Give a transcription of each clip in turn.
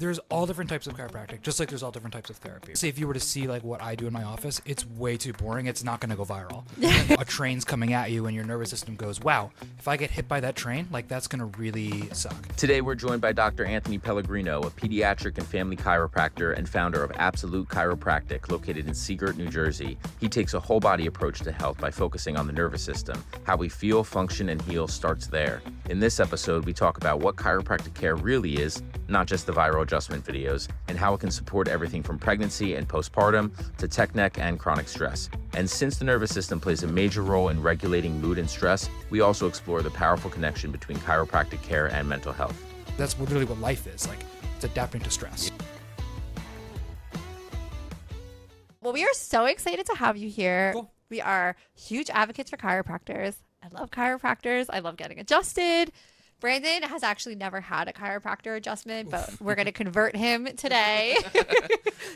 there's all different types of chiropractic, just like there's all different types of therapy. Say if you were to see like what I do in my office, it's way too boring. It's not going to go viral. A train's coming at you and your nervous system goes, wow, if I get hit by that train, like that's going to really suck. Today, we're joined by Dr. Anthony Pellegrino, a pediatric and family chiropractor and founder of Absolute Chiropractic, located in Seagirt, New Jersey. He takes a whole body approach to health by focusing on the nervous system. How we feel, function, and heal starts there. In this episode, we talk about what chiropractic care really is, not just the viral adjustment videos, and how it can support everything from pregnancy and postpartum to tech neck and chronic stress. And since the nervous system plays a major role in regulating mood and stress, we also explore the powerful connection between chiropractic care and mental health. That's literally what life is, like it's adapting to stress. Well, we are so excited to have you here. Cool. We are huge advocates for chiropractors. I love chiropractors. I love getting adjusted. Brandon has actually never had a chiropractor adjustment, but we're going to convert him today.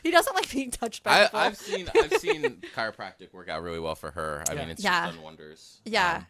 He doesn't like being touched by people. I've seen chiropractic work out really well for her. I mean, it's just done wonders. Yeah.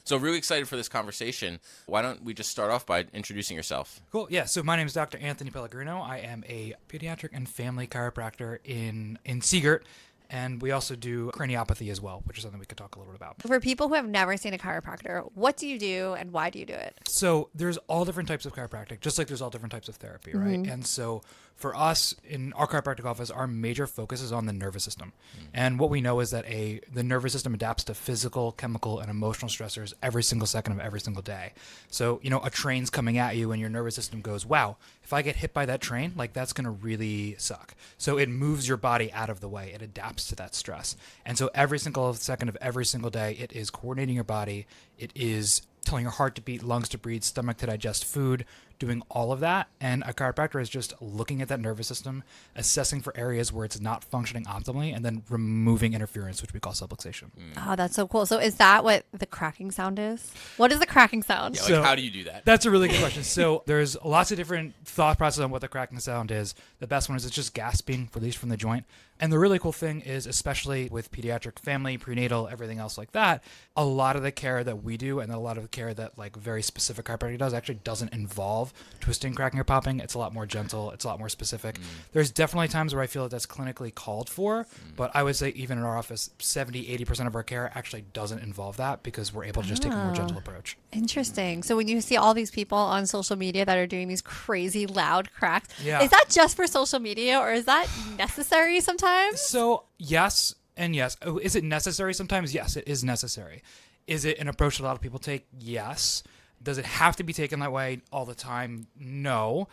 So really excited for this conversation. Why don't we just start off by introducing yourself? Cool. Yeah. So my name is Dr. Anthony Pellegrino. I am a pediatric and family chiropractor in Seagirt. And we also do craniopathy as well, which is something we could talk a little bit about. For people who have never seen a chiropractor, what do you do and why do you do it? So there's all different types of chiropractic, just like there's all different types of therapy, right? And so for us in our chiropractic office, our major focus is on the nervous system. And what we know is that the nervous system adapts to physical, chemical, and emotional stressors every single second of every single day. So, a train's coming at you and your nervous system goes, wow, if I get hit by that train, like that's going to really suck. So it moves your body out of the way. It adapts to that stress. And so every single second of every single day, it is coordinating your body. It is telling your heart to beat, lungs to breathe, stomach to digest food, doing all of that. And a chiropractor is just looking at that nervous system, assessing for areas where it's not functioning optimally, and then removing interference, which we call subluxation. Oh, that's so cool. So is that what the cracking sound is? What is the cracking sound? Yeah, So- how do you do that? That's a really good question. So there's lots of different thought process on what the cracking sound is. The best one is it's just gasping released from the joint. And the really cool thing is, especially with pediatric family, prenatal, everything else like that, a lot of the care that we do and a lot of the care that like very specific chiropractic does actually doesn't involve twisting, cracking, or popping. It's a lot more gentle. It's a lot more specific. There's definitely times where I feel that that's clinically called for, but I would say even in our office, 70-80% of our care actually doesn't involve that because we're able to just take a more gentle approach. Interesting. So when you see all these people on social media that are doing these crazy loud cracks, Yeah. is that just for social media or is that necessary sometimes? So yes and yes. Oh, is it necessary sometimes? Yes, it is necessary. Is it an approach that a lot of people take? Yes. Does it have to be taken that way all the time? No.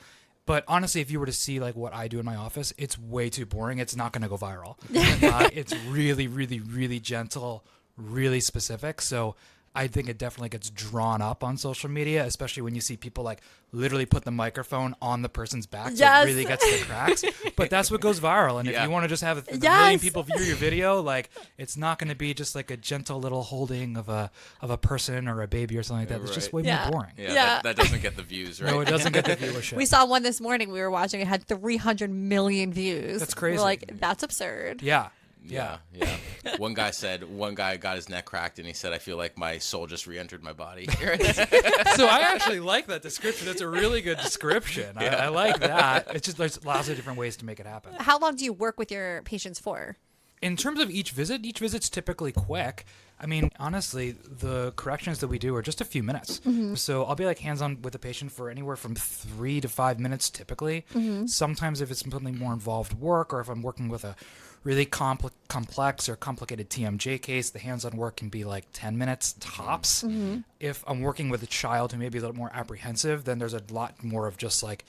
But honestly, if you were to see like what I do in my office, it's way too boring. It's not going to go viral. It's really, really, really gentle, really specific. So I think it definitely gets drawn up on social media, especially when you see people like literally put the microphone on the person's back. So Yes. it really gets the cracks. But that's what goes viral. And if Yeah. you want to just have a Yes. million people view your video, like it's not going to be just like a gentle little holding of a person or a baby or something like that. It's just way Yeah. more boring. Yeah, Yeah. That doesn't get the views, right? No, it doesn't get the viewership. We saw one this morning we were watching. It had 300 million views. That's crazy. We're like, that's absurd. Yeah. Yeah. One guy got his neck cracked and he said, I feel like my soul just re-entered my body. So I actually like that description. It's a really good description. I like that. It's just there's lots of different ways to make it happen. How long do you work with your patients for? In terms of each visit's typically quick. I mean, honestly, the corrections that we do are just a few minutes. So I'll be like hands-on with the patient for anywhere from 3 to 5 minutes typically. Sometimes if it's something more involved work or if I'm working with a really complex or complicated TMJ case, the hands-on work can be like 10 minutes tops. If I'm working with a child who may be a little more apprehensive, then there's a lot more of just like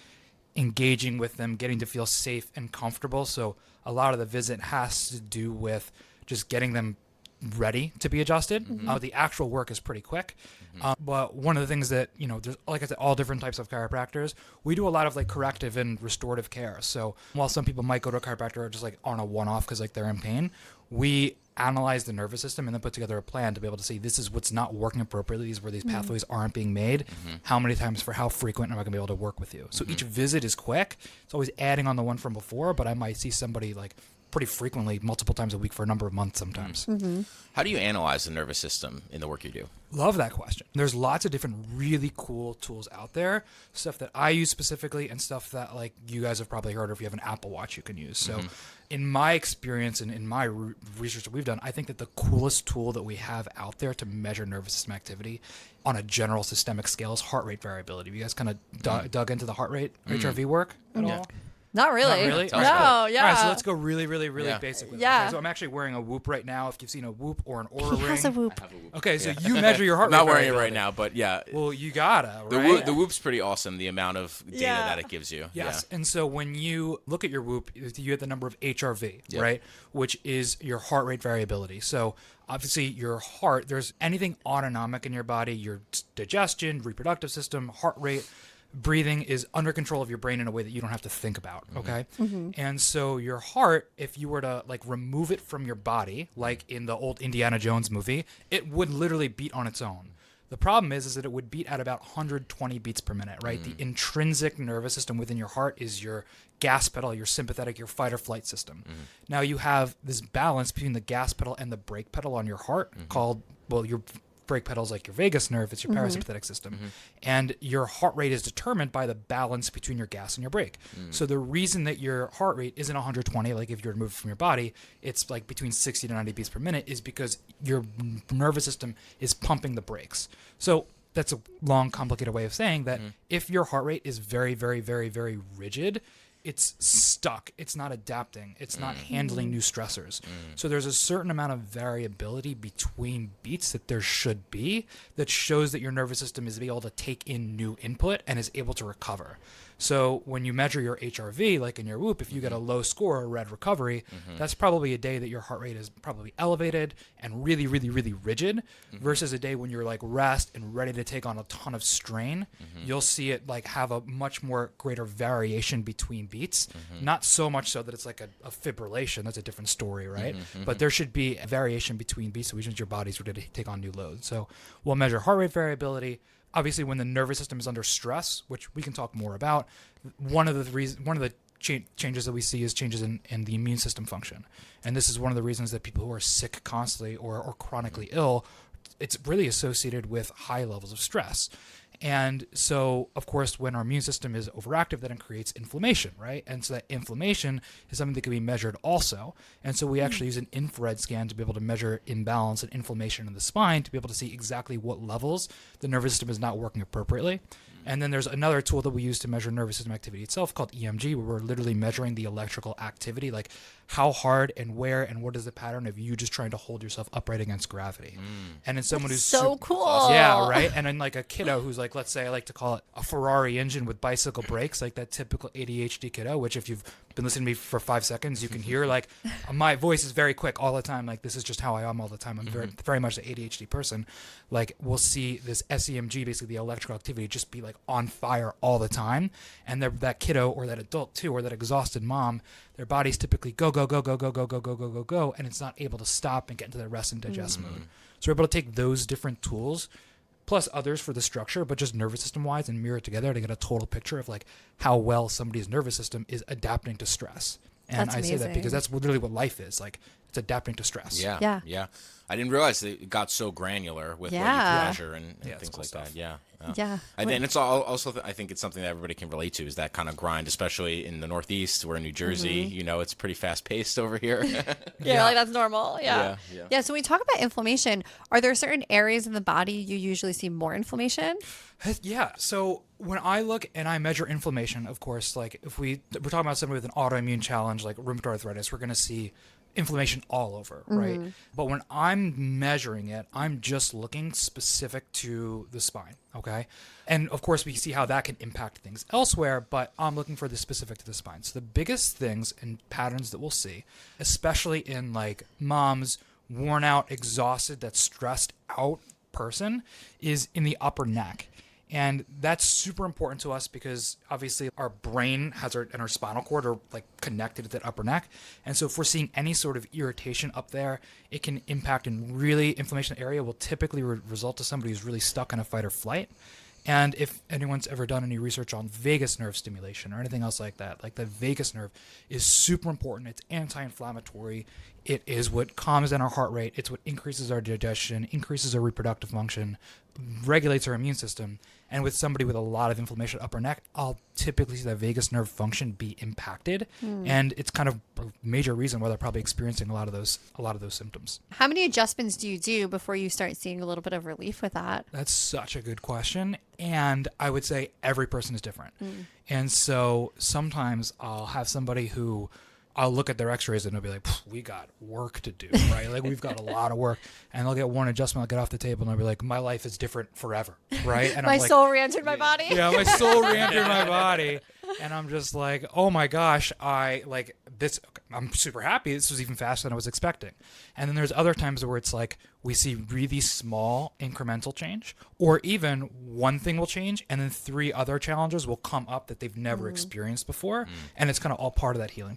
engaging with them, getting to feel safe and comfortable. So a lot of the visit has to do with just getting them ready to be adjusted. The actual work is pretty quick. But one of the things that, there's, like I said, all different types of chiropractors, we do a lot of like corrective and restorative care. So while some people might go to a chiropractor just like on a one-off because like they're in pain, we analyze the nervous system and then put together a plan to be able to see this is what's not working appropriately, these is where these pathways aren't being made, how many times for how frequent am I going to be able to work with you. So each visit is quick. It's always adding on the one from before, but I might see somebody like pretty frequently, multiple times a week for a number of months sometimes. How do you analyze the nervous system in the work you do? Love that question. There's lots of different really cool tools out there, stuff that I use specifically and stuff that like you guys have probably heard, or if you have an Apple Watch you can use. So in my experience and in my research that we've done, I think that the coolest tool that we have out there to measure nervous system activity on a general systemic scale is heart rate variability. Have you guys kind of dug into the heart rate HRV work at all? Not really. Not really? No, All right, yeah. All right, so let's go really basic with it. Yeah. Okay, so I'm actually wearing a Whoop right now. If you've seen a Whoop or an Aura He ring. has a Whoop. I have a Whoop. Okay, so you measure your heart rate I'm not wearing it variability. right now, but yeah. Well, you gotta, The, right? the Whoop's pretty awesome, the amount of data Yeah. that it gives you. Yes. And so when you look at your Whoop, you get the number of HRV, Yep. right? Which is your heart rate variability. So obviously your heart, there's anything autonomic in your body, your digestion, reproductive system, heart rate, breathing is under control of your brain in a way that you don't have to think about, okay? And so your heart, if you were to like remove it from your body, like in the old Indiana Jones movie, it would literally beat on its own. The problem is that it would beat at about 120 beats per minute, right? The intrinsic nervous system within your heart is your gas pedal, your sympathetic, your fight or flight system. Now you have this balance between the gas pedal and the brake pedal on your heart called, well, your brake pedal is like your vagus nerve, it's your parasympathetic system. And your heart rate is determined by the balance between your gas and your brake. So the reason that your heart rate isn't 120, like if you're removed from your body, it's like between 60 to 90 beats per minute, is because your nervous system is pumping the brakes. So that's a long, complicated way of saying that if your heart rate is very, very, very, very rigid, it's stuck. It's not adapting. It's not handling new stressors. So there's a certain amount of variability between beats that there should be that shows that your nervous system is able to take in new input and is able to recover. So when you measure your HRV, like in your Whoop, if you get a low score, a red recovery, that's probably a day that your heart rate is probably elevated and really, really, really rigid versus a day when you're like rest and ready to take on a ton of strain. You'll see it like have a much more greater variation between beats. Not so much so that it's like a fibrillation. That's a different story, right? But there should be a variation between beats, which means your body's ready to take on new loads. So we'll measure heart rate variability. Obviously, when the nervous system is under stress, which we can talk more about, one of the changes that we see is changes in the immune system function. And this is one of the reasons that people who are sick constantly or chronically ill, it's really associated with high levels of stress. And so, of course, when our immune system is overactive, then it creates inflammation, right? And so that inflammation is something that can be measured also. And so we actually use an infrared scan to be able to measure imbalance and inflammation in the spine to be able to see exactly what levels the nervous system is not working appropriately. And then there's another tool that we use to measure nervous system activity itself called EMG, where we're literally measuring the electrical activity, like how hard and where and what is the pattern of you just trying to hold yourself upright against gravity. And in someone who's so cool. Yeah, right. And in like a kiddo who's like, let's say I like to call it a Ferrari engine with bicycle brakes, like that typical ADHD kiddo, which if you've been listening to me for 5 seconds, you can hear like my voice is very quick all the time. Like this is just how I am all the time. I'm very much an ADHD person. Like we'll see this SEMG, basically the electrical activity, just be like on fire all the time. And that kiddo or that adult too, or that exhausted mom, their bodies typically go, go, go, go, go, go, go, go, go, go, go, and it's not able to stop and get into that rest and digest mode. So we're able to take those different tools plus others for the structure, but just nervous system wise and mirror it together to get a total picture of like how well somebody's nervous system is adapting to stress. And That's I say that amazing. because that's literally what life is. Like it's adapting to stress. Yeah. I didn't realize that it got so granular with what you Yeah. can measure and Yeah, it's things cool like stuff. that. Yeah. Yeah. And then it's also I think it's something that everybody can relate to is that kind of grind, especially in the Northeast. We're in New Jersey. You know, it's pretty fast paced over here. Yeah, like that's normal. Yeah. Yeah. So when we talk about inflammation, are there certain areas in the body you usually see more inflammation? Yeah. So when I look and I measure inflammation, of course, like if we're talking about somebody with an autoimmune challenge like rheumatoid arthritis, we're going to see inflammation all over, right? But when I'm measuring it, I'm just looking specific to the spine, okay? And of course, we see how that can impact things elsewhere, but I'm looking for the specific to the spine. So the biggest things and patterns that we'll see, especially in like moms, worn out, exhausted, that stressed out person, is in the upper neck. And that's super important to us because obviously our brain and our spinal cord are like connected to that upper neck. And so if we're seeing any sort of irritation up there, it can impact in really inflammation area will typically result to somebody who's really stuck in a fight or flight. And if anyone's ever done any research on vagus nerve stimulation or anything else like that, like the vagus nerve is super important. It's anti-inflammatory. It is what calms down our heart rate. It's what increases our digestion, increases our reproductive function, regulates our immune system. And with somebody with a lot of inflammation upper neck, I'll typically see that vagus nerve function be impacted. And it's kind of a major reason why they're probably experiencing a lot of those symptoms. How many adjustments do you do before you start seeing a little bit of relief with that? That's such a good question. And I would say every person is different. And so sometimes I'll have somebody who I'll look at their x-rays and they'll be like, we got work to do, right? Like we've got a lot of work. And they'll get one adjustment, I'll get off the table and I'll be like, my life is different forever, right? And My I'm like, soul re-entered my body. yeah, my soul re-entered my body. And I'm just like, oh my gosh, I'm super happy. This was even faster than I was expecting. And then there's other times where it's like we see really small incremental change, or even one thing will change and then 3 other challenges will come up that they've never experienced before. And it's kind of all part of that healing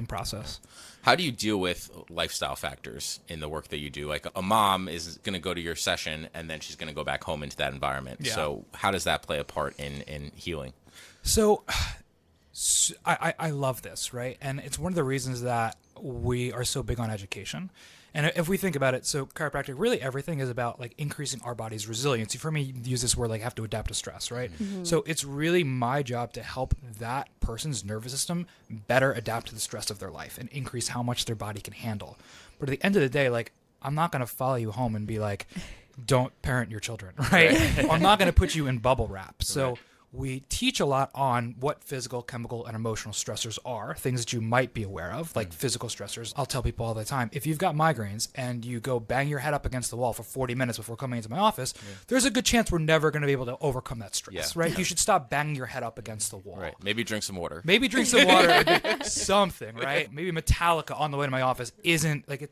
process. How do you deal with lifestyle factors in the work that you do? Like a mom is going to go to your session and then she's going to go back home into that environment. Yeah. So how does that play a part in healing? So I love this, right? And it's one of the reasons that we are so big on education. And if we think about it, so chiropractic, really everything is about like increasing our body's resilience. You've heard me use this word, like have to adapt to stress, right? So it's really my job to help that person's nervous system better adapt to the stress of their life and increase how much their body can handle. But at the end of the day, like I'm not going to follow you home and be like, don't parent your children, right? Or I'm not going to put you in bubble wrap. So we teach a lot on what physical, chemical, and emotional stressors are, things that you might be aware of, like physical stressors. I'll tell people all the time, if you've got migraines and you go bang your head up against the wall for 40 minutes before coming into my office, there's a good chance we're never going to be able to overcome that stress, right? You should stop banging your head up against the wall. Right. Maybe drink some water. Maybe drink some water, something, right? Maybe Metallica on the way to my office isn't like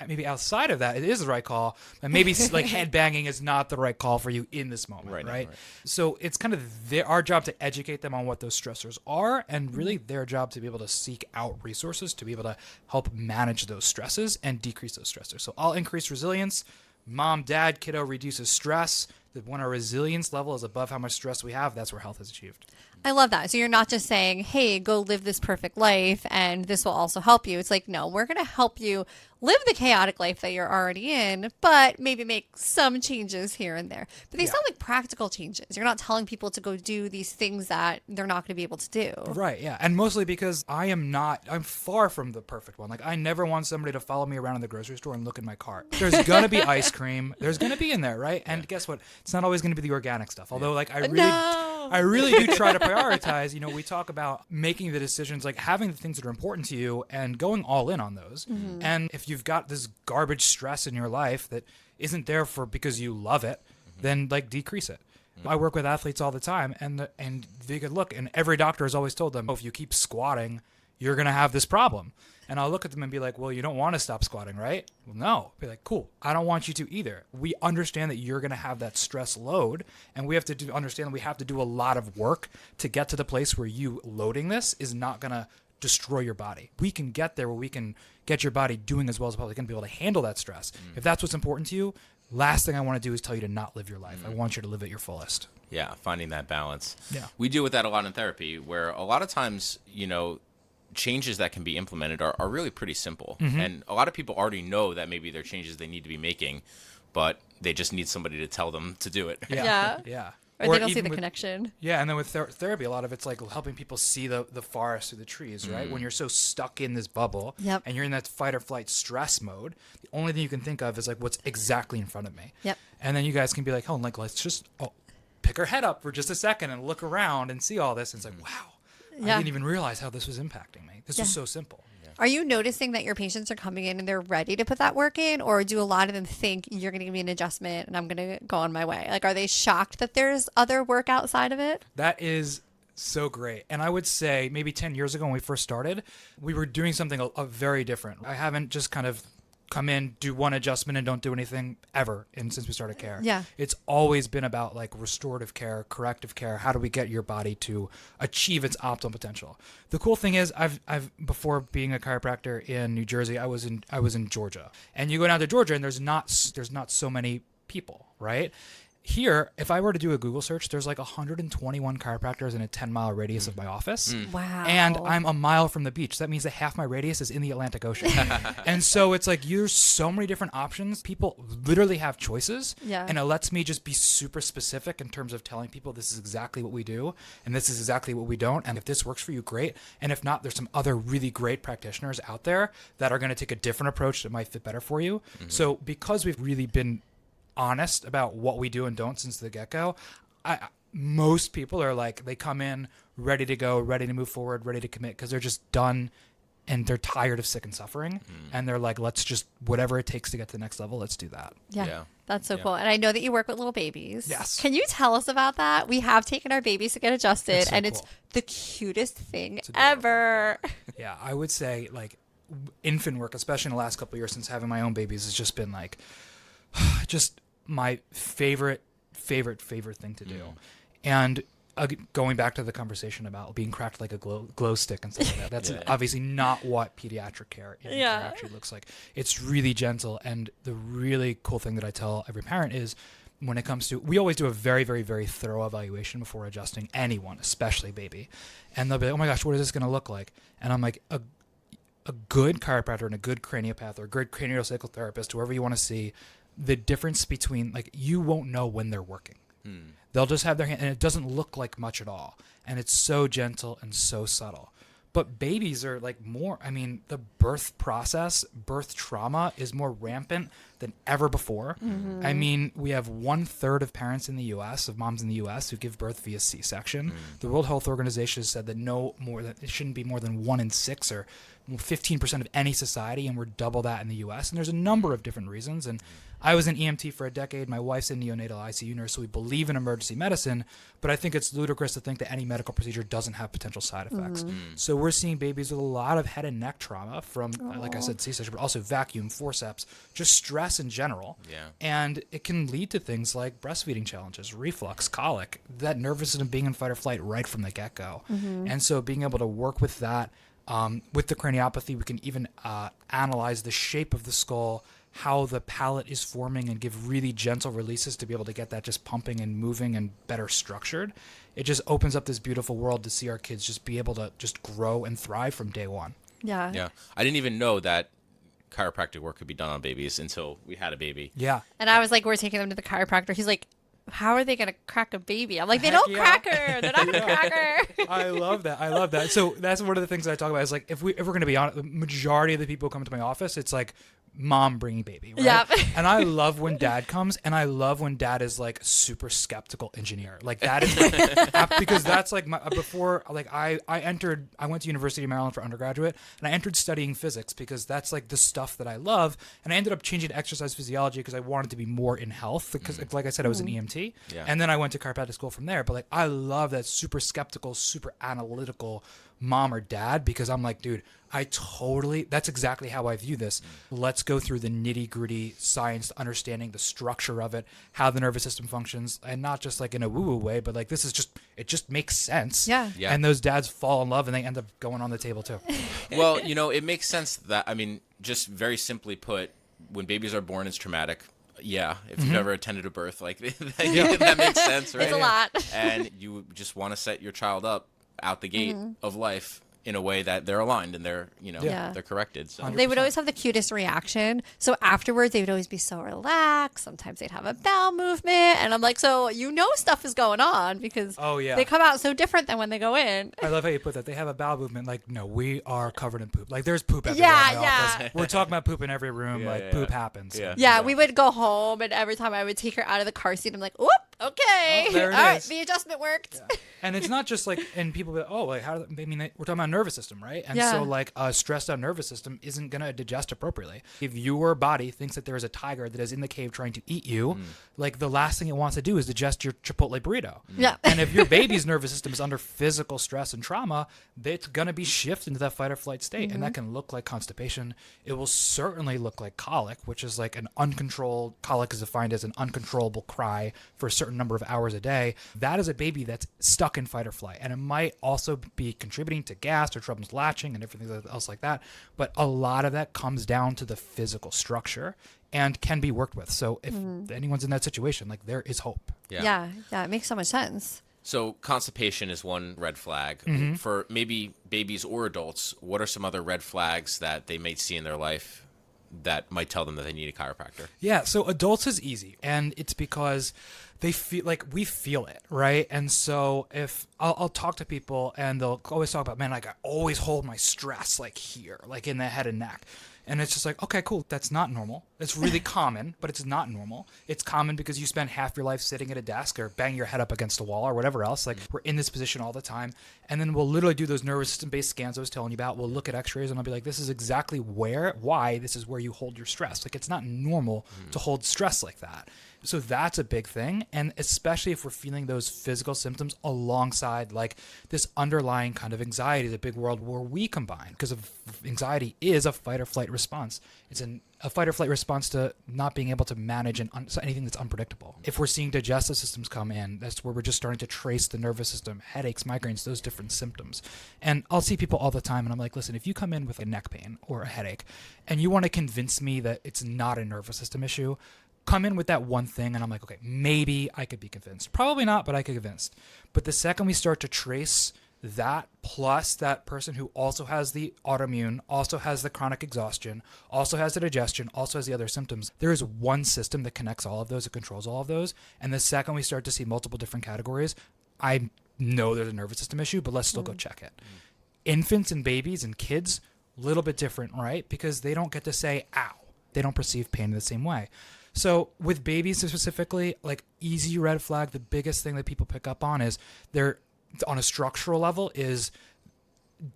maybe outside of that, it is the right call, but maybe like head banging is not the right call for you in this moment, right? So it's kind of our job to educate them on what those stressors are, and really their job to be able to seek out resources to be able to help manage those stresses and decrease those stressors. So I'll increase resilience. Mom, dad, kiddo reduces stress. When our resilience level is above how much stress we have, that's where health is achieved. I love that. So you're not just saying, hey, go live this perfect life and this will also help you. It's like, no, we're going to help you live the chaotic life that you're already in, but maybe make some changes here and there. But they sound like practical changes. You're not telling people to go do these things that they're not going to be able to do. Right, yeah. And mostly because I'm far from the perfect one. Like I never want somebody to follow me around in the grocery store and look in my cart. There's going to be ice cream. There's going to be in there, right? And guess what? It's not always going to be the organic stuff. Although like I really do try to prioritize. You know, we talk about making the decisions, like having the things that are important to you and going all in on those. And if you've got this garbage stress in your life that isn't there because you love it, then like decrease it. I work with athletes all the time, and they could look, and every doctor has always told them, if you keep squatting, you're going to have this problem. And I'll look at them and be like, well, you don't want to stop squatting, right? Well, no. Be like, cool. I don't want you to either. We understand that you're going to have that stress load, and we have to understand that we have to do a lot of work to get to the place where you loading this is not going to destroy your body. We can get there where we can get your body doing as well as possible. Can be able to handle that stress. If that's what's important to you, last thing I want to do is tell you to not live your life. I want you to live at your fullest. Yeah, finding that balance. Yeah. We deal with that a lot in therapy, where a lot of times, changes that can be implemented are really pretty simple. And a lot of people already know that maybe they're changes they need to be making, but they just need somebody to tell them to do it. Yeah. Or they don't see the connection. Yeah, and then with therapy, a lot of it's like helping people see the forest through the trees, right? When you're so stuck in this bubble and you're in that fight or flight stress mode, the only thing you can think of is like what's exactly in front of me. And then you guys can be like, let's just pick our head up for just a second and look around and see all this. And it's like, wow, I didn't even realize how this was impacting me. This was so simple. Are you noticing that your patients are coming in and they're ready to put that work in, or do a lot of them think you're going to give me an adjustment and I'm going to go on my way? Like, are they shocked that there's other work outside of it? That is so great. And I would say maybe 10 years ago when we first started, we were doing something very different. I haven't just kind of come in, do one adjustment and don't do anything ever since we started care. Yeah. It's always been about like restorative care, corrective care. How do we get your body to achieve its optimal potential? The cool thing is I've before being a chiropractor in New Jersey, I was in Georgia. And you go down to Georgia and there's not so many people, right? here, if I were to do a Google search, there's like 121 chiropractors in a 10-mile radius of my office. Wow. And I'm a mile from the beach. That means that half my radius is in the Atlantic Ocean. And so it's like there's so many different options. People literally have choices. Yeah. And it lets me just be super specific in terms of telling people this is exactly what we do and this is exactly what we don't. And if this works for you, great. And if not, there's some other really great practitioners out there that are going to take a different approach that might fit better for you. So because we've really been honest about what we do and don't since the get-go, most people are like, they come in ready to go, ready to move forward, ready to commit because they're just done and they're tired of sick and suffering. And they're like, let's just, whatever it takes to get to the next level, let's do that. Yeah. That's so cool. And I know that you work with little babies. Yes. Can you tell us about that? We have taken our babies to get adjusted, It's so and it's cool. the cutest thing adorable. ever. Yeah, I would say like infant work, especially in the last couple of years since having my own babies, has just been like just my favorite thing to do. And going back to the conversation about being cracked like a glow stick and stuff like that, that's obviously not what pediatric care actually looks like. It's really gentle. And the really cool thing that I tell every parent is when it comes to, we always do a very, very, very thorough evaluation before adjusting anyone, especially baby. And they'll be like, oh my gosh, what is this going to look like? And I'm like, a good chiropractor and a good craniopath or a good craniosacral therapist, whoever you want to see, the difference between, like, you won't know when they're working. They'll just have their hand, and it doesn't look like much at all. And it's so gentle and so subtle. But babies are like more, I mean, the birth process, birth trauma is more rampant than ever before. I mean, we have 1/3 of parents in the U.S., of moms in the U.S., who give birth via C-section. The World Health Organization has said that it shouldn't be more than 1 in 6 or 15% of any society, and we're double that in the U.S. And there's a number of different reasons. And I was an EMT for a decade. My wife's a neonatal ICU nurse, so we believe in emergency medicine. But I think it's ludicrous to think that any medical procedure doesn't have potential side effects. So we're seeing babies with a lot of head and neck trauma from, like I said, C-section, but also vacuum, forceps, just stress in general. And it can lead to things like breastfeeding challenges, reflux, colic, that nervous system being in fight or flight right from the get-go. And so being able to work with that, with the craniopathy, we can even analyze the shape of the skull, how the palate is forming, and give really gentle releases to be able to get that just pumping and moving and better structured. It just opens up this beautiful world to see our kids just be able to just grow and thrive from day one. Yeah. I didn't even know that chiropractic work could be done on babies until we had a baby. Yeah. And I was like, we're taking them to the chiropractor. He's like, how are they going to crack a baby? I'm like, they Heck don't yeah. crack her. They're not going to crack her. I love that. So that's one of the things that I talk about is like, if we're going to be honest, the majority of the people who come to my office, it's like mom bringing baby, right? Yep. And I love when dad comes, and I love when dad is like super skeptical engineer. Like that is like, because that's like before, like I went to University of Maryland for undergraduate, and I entered studying physics because that's like the stuff that I love. And I ended up changing to exercise physiology because I wanted to be more in health because like I said, I was an EMT. And then I went to chiropractic school from there. But like, I love that super skeptical, super analytical mom or dad, because I'm like, dude, that's exactly how I view this. Let's go through the nitty gritty science, understanding the structure of it, how the nervous system functions, and not just like in a woo-woo way, but like it just makes sense. Yeah. And those dads fall in love and they end up going on the table too. Well, it makes sense that, I mean, just very simply put, when babies are born, it's traumatic. Yeah, if you've ever attended a birth, like that makes sense, right? It's a lot. And you just want to set your child up out the gate of life in a way that they're aligned and they're they're corrected. So They would always have the cutest reaction. So afterwards, they would always be so relaxed. Sometimes they'd have a bowel movement. And I'm like, so stuff is going on because they come out so different than when they go in. I love how you put that. They have a bowel movement. Like, no, we are covered in poop. Like, there's poop everywhere in the office. We're talking about poop in every room. Poop happens. Yeah, we would go home, and every time I would take her out of the car seat, I'm like, whoop, okay. Oh, there it All right, is. the adjustment worked. And it's not just like, and people be like, oh, like we're talking about nervous system, right? And Yeah. so like a stressed out nervous system isn't going to digest appropriately. If your body thinks that there is a tiger that is in the cave trying to eat you, like the last thing it wants to do is digest your Chipotle burrito. Yeah. And if your baby's nervous system is under physical stress and trauma, it's going to be shifted into that fight or flight state. And that can look like constipation. It will certainly look like colic, which is like an uncontrolled, colic is defined as an uncontrollable cry for a certain certain number of hours a day, that is a baby that's stuck in fight or flight. And it might also be contributing to gas or troubles latching and everything else like that. But a lot of that comes down to the physical structure and can be worked with. So if anyone's in that situation, like, there is hope. Yeah, it makes so much sense. So constipation is one red flag. For maybe babies or adults, what are some other red flags that they may see in their life that might tell them that they need a chiropractor? Yeah, so adults is easy, and it's because they feel like we feel it, right? And so if I'll talk to people and they'll always talk about, man, like, I always hold my stress like here, like in the head and neck. And it's just like, okay, cool. That's not normal. It's really common, but it's not normal. It's common because you spend half your life sitting at a desk or bang your head up against a wall or whatever else. Like, we're in this position all the time. And then we'll literally do those nervous system-based scans I was telling you about. We'll look at x-rays and I'll be like, this is exactly why this is where you hold your stress. Like, it's not normal to hold stress like that. So that's a big thing. And especially if we're feeling those physical symptoms alongside like this underlying kind of anxiety, the big world where we combine, because of anxiety is a fight or flight response. It's a fight or flight response to not being able to manage anything that's unpredictable. If we're seeing digestive systems come in, that's where we're just starting to trace the nervous system, headaches, migraines, those different symptoms. And I'll see people all the time and I'm like, listen, if you come in with a neck pain or a headache and you want to convince me that it's not a nervous system issue, come in with that one thing and I'm like, okay, maybe I could be convinced. Probably not, but I could be convinced. But the second we start to trace that, plus that person who also has the autoimmune, also has the chronic exhaustion, also has the digestion, also has the other symptoms, there is one system that connects all of those, that controls all of those. And the second we start to see multiple different categories, I know there's a nervous system issue, but let's still go check it. Infants and babies and kids, a little bit different, right? Because they don't get to say, ow. They don't perceive pain in the same way. So with babies specifically, like, easy red flag, the biggest thing that people pick up on is they're on a structural level is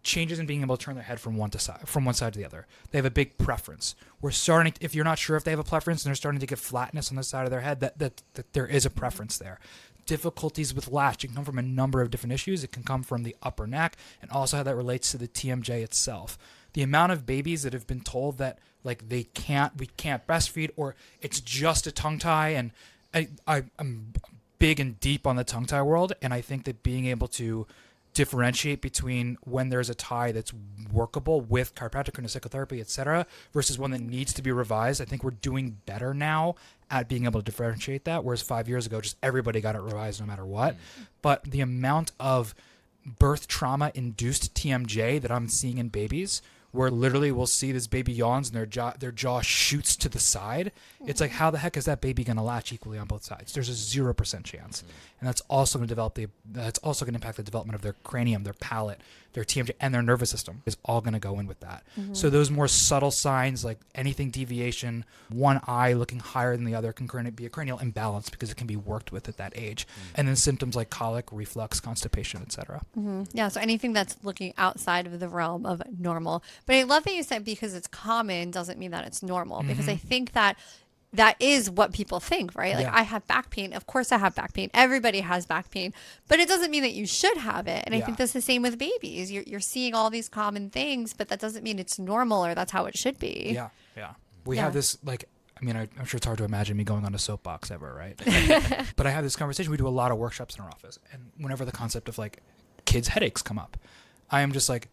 changes in being able to turn their head from one side to the other. They have a big preference. We're starting to, if you're not sure if they have a preference and they're starting to get flatness on the side of their head, that there is a preference there. Difficulties with latch, it can come from a number of different issues. It can come from the upper neck and also how that relates to the TMJ itself. The amount of babies that have been told that, like, we can't breastfeed, or it's just a tongue tie. And I'm big and deep on the tongue tie world. And I think that being able to differentiate between when there's a tie that's workable with chiropractic and psychotherapy, etc., versus one that needs to be revised, I think we're doing better now at being able to differentiate that. Whereas 5 years ago, just everybody got it revised no matter what. But the amount of birth trauma induced TMJ that I'm seeing in babies, where literally we'll see this baby yawns and their jaw shoots to the side. It's like, how the heck is that baby going to latch equally on both sides? There's a 0% chance. And that's also going to impact the development of their cranium, their palate, their TMJ, and their nervous system is all going to go in with that. So those more subtle signs, like anything deviation, one eye looking higher than the other, can be a cranial imbalance because it can be worked with at that age. And then symptoms like colic, reflux, constipation, etc. Yeah, so anything that's looking outside of the realm of normal. But I love that you said because it's common doesn't mean that it's normal, because I think that is what people think, right? Like, I have back pain. Of course I have back pain. Everybody has back pain, but it doesn't mean that you should have it. And I think that's the same with babies. You're seeing all these common things, but that doesn't mean it's normal or that's how it should be. Yeah. We have this, like, I mean, I'm sure it's hard to imagine me going on a soapbox ever, right? But I have this conversation. We do a lot of workshops in our office. And whenever the concept of, like, kids' headaches come up, I am just like,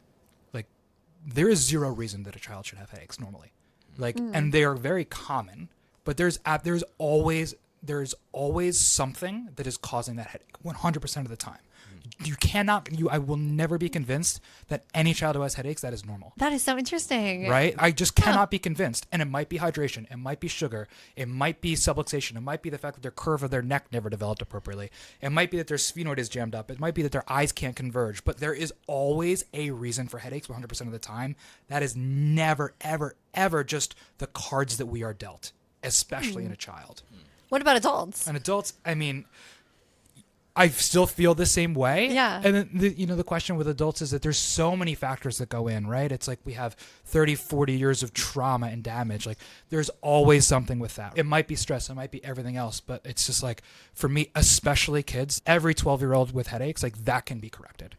there is zero reason that a child should have headaches normally. Like, and they are very common, but there's always something that is causing that headache 100% of the time. I will never be convinced that any child who has headaches, that is normal. That is so interesting. Right? I just cannot be convinced. And it might be hydration. It might be sugar. It might be subluxation. It might be the fact that their curve of their neck never developed appropriately. It might be that their sphenoid is jammed up. It might be that their eyes can't converge. But there is always a reason for headaches 100% of the time. That is never, ever, ever just the cards that we are dealt, especially in a child. What about adults? And adults, I mean, I still feel the same way. Yeah. And then, the question with adults is that there's so many factors that go in, right? It's like we have 30, 40 years of trauma and damage. Like, there's always something with that. It might be stress. It might be everything else. But it's just like, for me, especially kids, every 12-year-old with headaches, like, that can be corrected.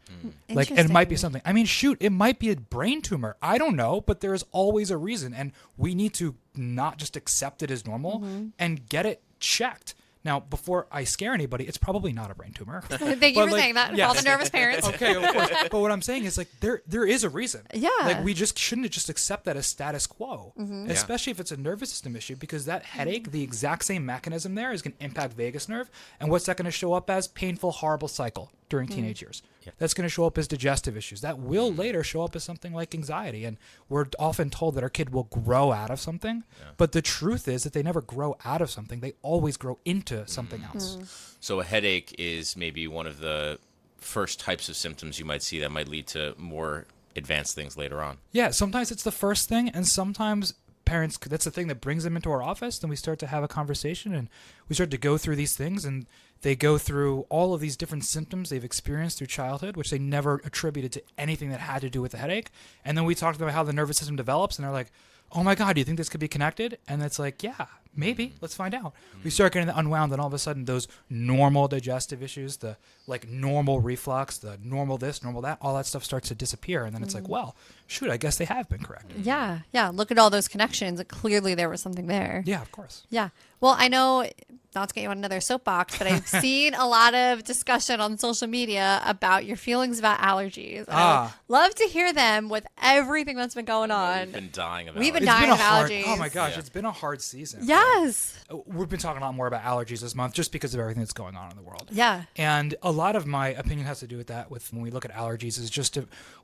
Like, it might be something. I mean, shoot, it might be a brain tumor. I don't know, but there is always a reason. And we need to not just accept it as normal and get it checked. Now, before I scare anybody, it's probably not a brain tumor. Thank you for saying that. yes. All the nervous parents. Okay, of course. But what I'm saying is like there is a reason. Yeah. Like we just shouldn't just accept that as status quo, especially if it's a nervous system issue, because that headache, the exact same mechanism there is going to impact vagus nerve, and what's that going to show up as? Painful, horrible cycle during teenage years. That's going to show up as digestive issues. That will later show up as something like anxiety, and we're often told that our kid will grow out of something, but the truth is that they never grow out of something. They always grow into something else. So a headache is maybe one of the first types of symptoms you might see that might lead to more advanced things later on. Yeah, sometimes it's the first thing, and sometimes parents, that's the thing that brings them into our office, and we start to have a conversation, and we start to go through these things, and they go through all of these different symptoms they've experienced through childhood, which they never attributed to anything that had to do with the headache. And then we talk to them about how the nervous system develops, and they're like, oh my God, do you think this could be connected? And it's like, yeah, maybe. Let's find out. We start getting unwound, and all of a sudden those normal digestive issues, the like normal reflux, the normal this, normal that, all that stuff starts to disappear. And then it's like, well, shoot, I guess they have been corrected. Yeah. Yeah. Look at all those connections. Clearly there was something there. Yeah, of course. Yeah. Well, I know, not to get you on another soapbox, but I've seen a lot of discussion on social media about your feelings about allergies. And I would love to hear them with everything that's been going on. We've been dying of We've been allergies. dying of hard, allergies. oh my gosh, it's been a hard season. Yes. We've been talking a lot more about allergies this month just because of everything that's going on in the world. Yeah. And a lot of my opinion has to do with that. With when we look at allergies, is just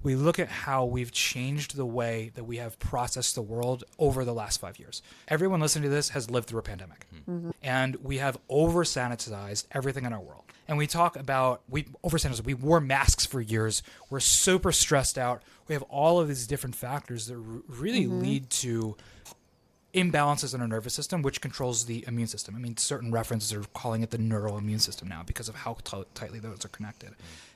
we look at how we've changed the way that we have processed the world over the last 5 years. Everyone listening to this has lived through a pandemic, and we have over sanitized everything in our world. And we talk about we wore masks for years. We're super stressed out. We have all of these different factors that really lead to imbalances in our nervous system, which controls the immune system. I mean, certain references are calling it the neural immune system now because of how tightly those are connected.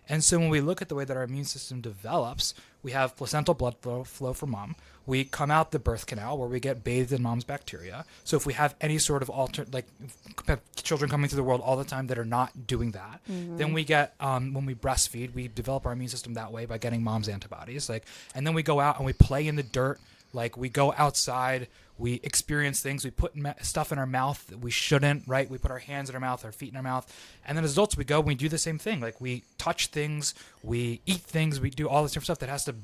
And so when we look at the way that our immune system develops, we have placental blood flow from mom. We come out the birth canal where we get bathed in mom's bacteria. So if we have any sort of children coming through the world all the time that are not doing that, then we get, when we breastfeed, we develop our immune system that way by getting mom's antibodies. And then we go out and we play in the dirt. Like we go outside, we experience things, we put stuff in our mouth that we shouldn't, right? We put our hands in our mouth, our feet in our mouth. And then as adults, we go and we do the same thing. Like we touch things, we eat things, we do all this different stuff that has to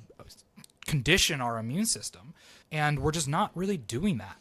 condition our immune system. And we're just not really doing that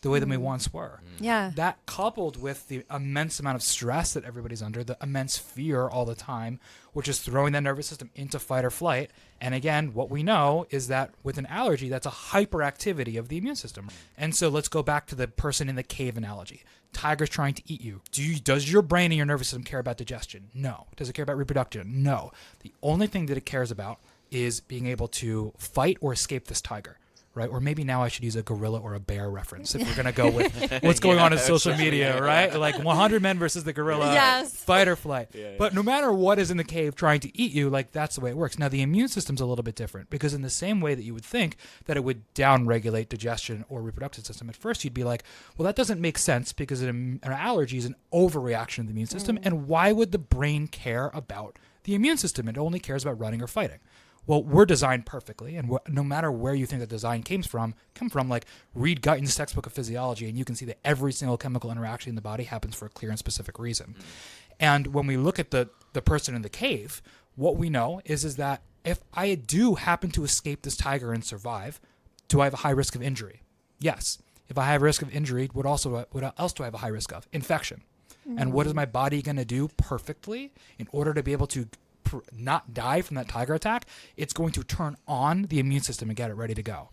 the way that we once were. Yeah. That coupled with the immense amount of stress that everybody's under, the immense fear all the time, which is throwing that nervous system into fight or flight. And again, what we know is that with an allergy, that's a hyperactivity of the immune system. And so let's go back to the person in the cave analogy. Tiger's trying to eat you. Does your brain and your nervous system care about digestion? No. Does it care about reproduction? No. The only thing that it cares about is being able to fight or escape this tiger. Right? Or maybe now I should use a gorilla or a bear reference if we're going to go with what's going on in social media, right? Like 100 men versus the gorilla, Yes. fight or flight. But no matter what is in the cave trying to eat you, like that's the way it works. Now, the immune system's a little bit different because in the same way that you would think that it would downregulate digestion or reproductive system, at first you'd be like, well, that doesn't make sense because an allergy is an overreaction of the immune system. And why would the brain care about the immune system? It only cares about running or fighting. Well, we're designed perfectly, and no matter where you think the design come from, like read Guyton's textbook of physiology, and you can see that every single chemical interaction in the body happens for a clear and specific reason. And when we look at the person in the cave, what we know is that if I do happen to escape this tiger and survive, do I have a high risk of injury? Yes. If I have a risk of injury, what else do I have a high risk of? Infection. And what is my body going to do perfectly in order to be able to not die from that tiger attack? It's going to turn on the immune system and get it ready to go.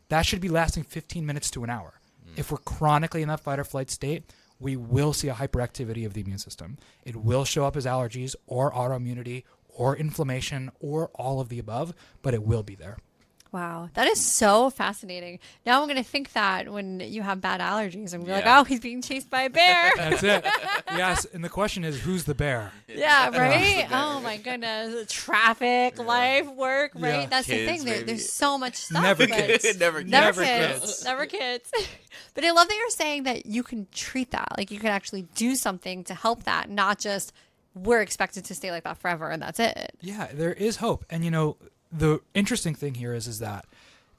That should be lasting 15 minutes to an hour. If we're chronically in that fight or flight state, we will see a hyperactivity of the immune system. It will show up as allergies or autoimmunity or inflammation or all of the above, but it will be there. Wow, that is so fascinating. Now I'm going to think that when you have bad allergies and be like, Yeah. oh, he's being chased by a bear. That's it. Yes, and the question is, who's the bear? Yeah, right? Oh, my goodness. Traffic, life, work, right? Yeah. That's the Kids, thing. maybe. There's so much stuff. Never but- kids. Never Never kids. kids. Never kids. But I love that you're saying that you can treat that. Like you can actually do something to help that, not just we're expected to stay like that forever and that's it. Yeah, there is hope. And, the interesting thing here is that,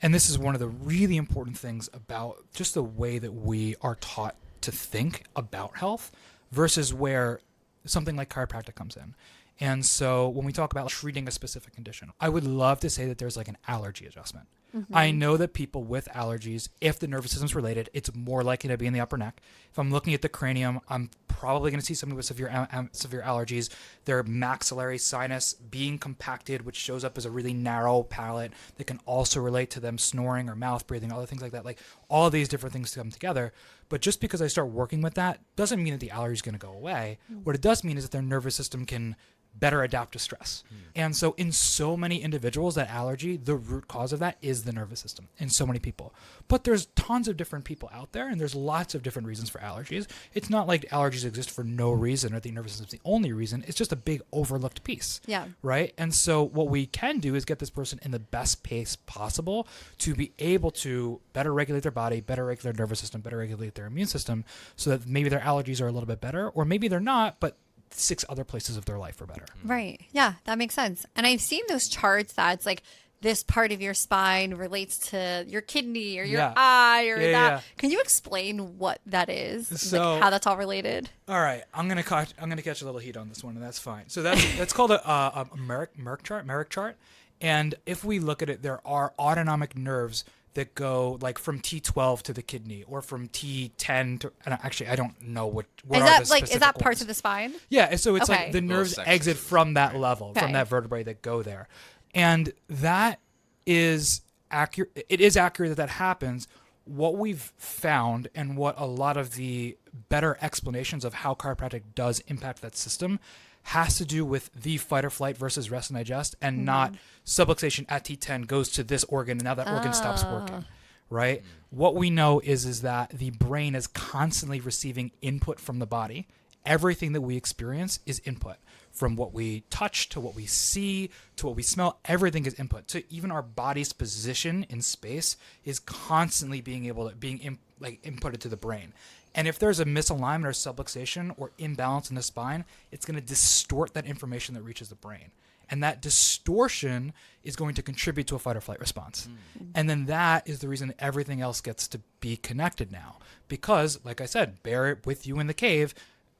and this is one of the really important things about just the way that we are taught to think about health versus where something like chiropractic comes in. And so when we talk about treating a specific condition, I would love to say that there's like an allergy adjustment. I know that people with allergies, if the nervous system's related, it's more likely to be in the upper neck. If I'm looking at the cranium, I'm probably going to see somebody with severe allergies. Their maxillary sinus being compacted, which shows up as a really narrow palate that can also relate to them snoring or mouth breathing, other things like that. Like all of these different things come together. But just because I start working with that doesn't mean that the allergy is going to go away. What it does mean is that their nervous system can better adapt to stress. And so in so many individuals, that allergy, the root cause of that is the nervous system in so many people. But there's tons of different people out there, and there's lots of different reasons for allergies. It's not like allergies exist for no reason or the nervous system is the only reason. It's just a big overlooked piece. Yeah. Right? And so what we can do is get this person in the best pace possible to be able to better regulate their body, better regulate their nervous system, better regulate their immune system, so that maybe their allergies are a little bit better, or maybe they're not, but 6 other places of their life are better. Right. Yeah, that makes sense. And I've seen those charts that it's like this part of your spine relates to your kidney or your eye or that. Yeah. Can you explain what that is? So- like how that's all related? All right, I'm gonna catch a little heat on this one, and that's fine. So that's called a Merck chart. And if we look at it, there are autonomic nerves that go like from T12 to the kidney, or from T10 to. And actually, I don't know what Is are that the like is specific that parts ones. of the spine? Yeah, so it's Okay. like the nerves sections. exit from that level, Okay. from that vertebrae that go there. And that is accurate. It is accurate that happens. What we've found, and what a lot of the better explanations of how chiropractic does impact that system, has to do with the fight or flight versus rest and digest, and not subluxation at T10 goes to this organ and now that organ stops working. Right? What we know is that the brain is constantly receiving input from the body. Everything that we experience is input. From what we touch to what we see to what we smell, everything is input. So even our body's position in space is constantly being inputted to the brain. And if there's a misalignment or subluxation or imbalance in the spine, it's going to distort that information that reaches the brain. And that distortion is going to contribute to a fight or flight response. And then that is the reason everything else gets to be connected now. Because, like I said, bear it with you in the cave.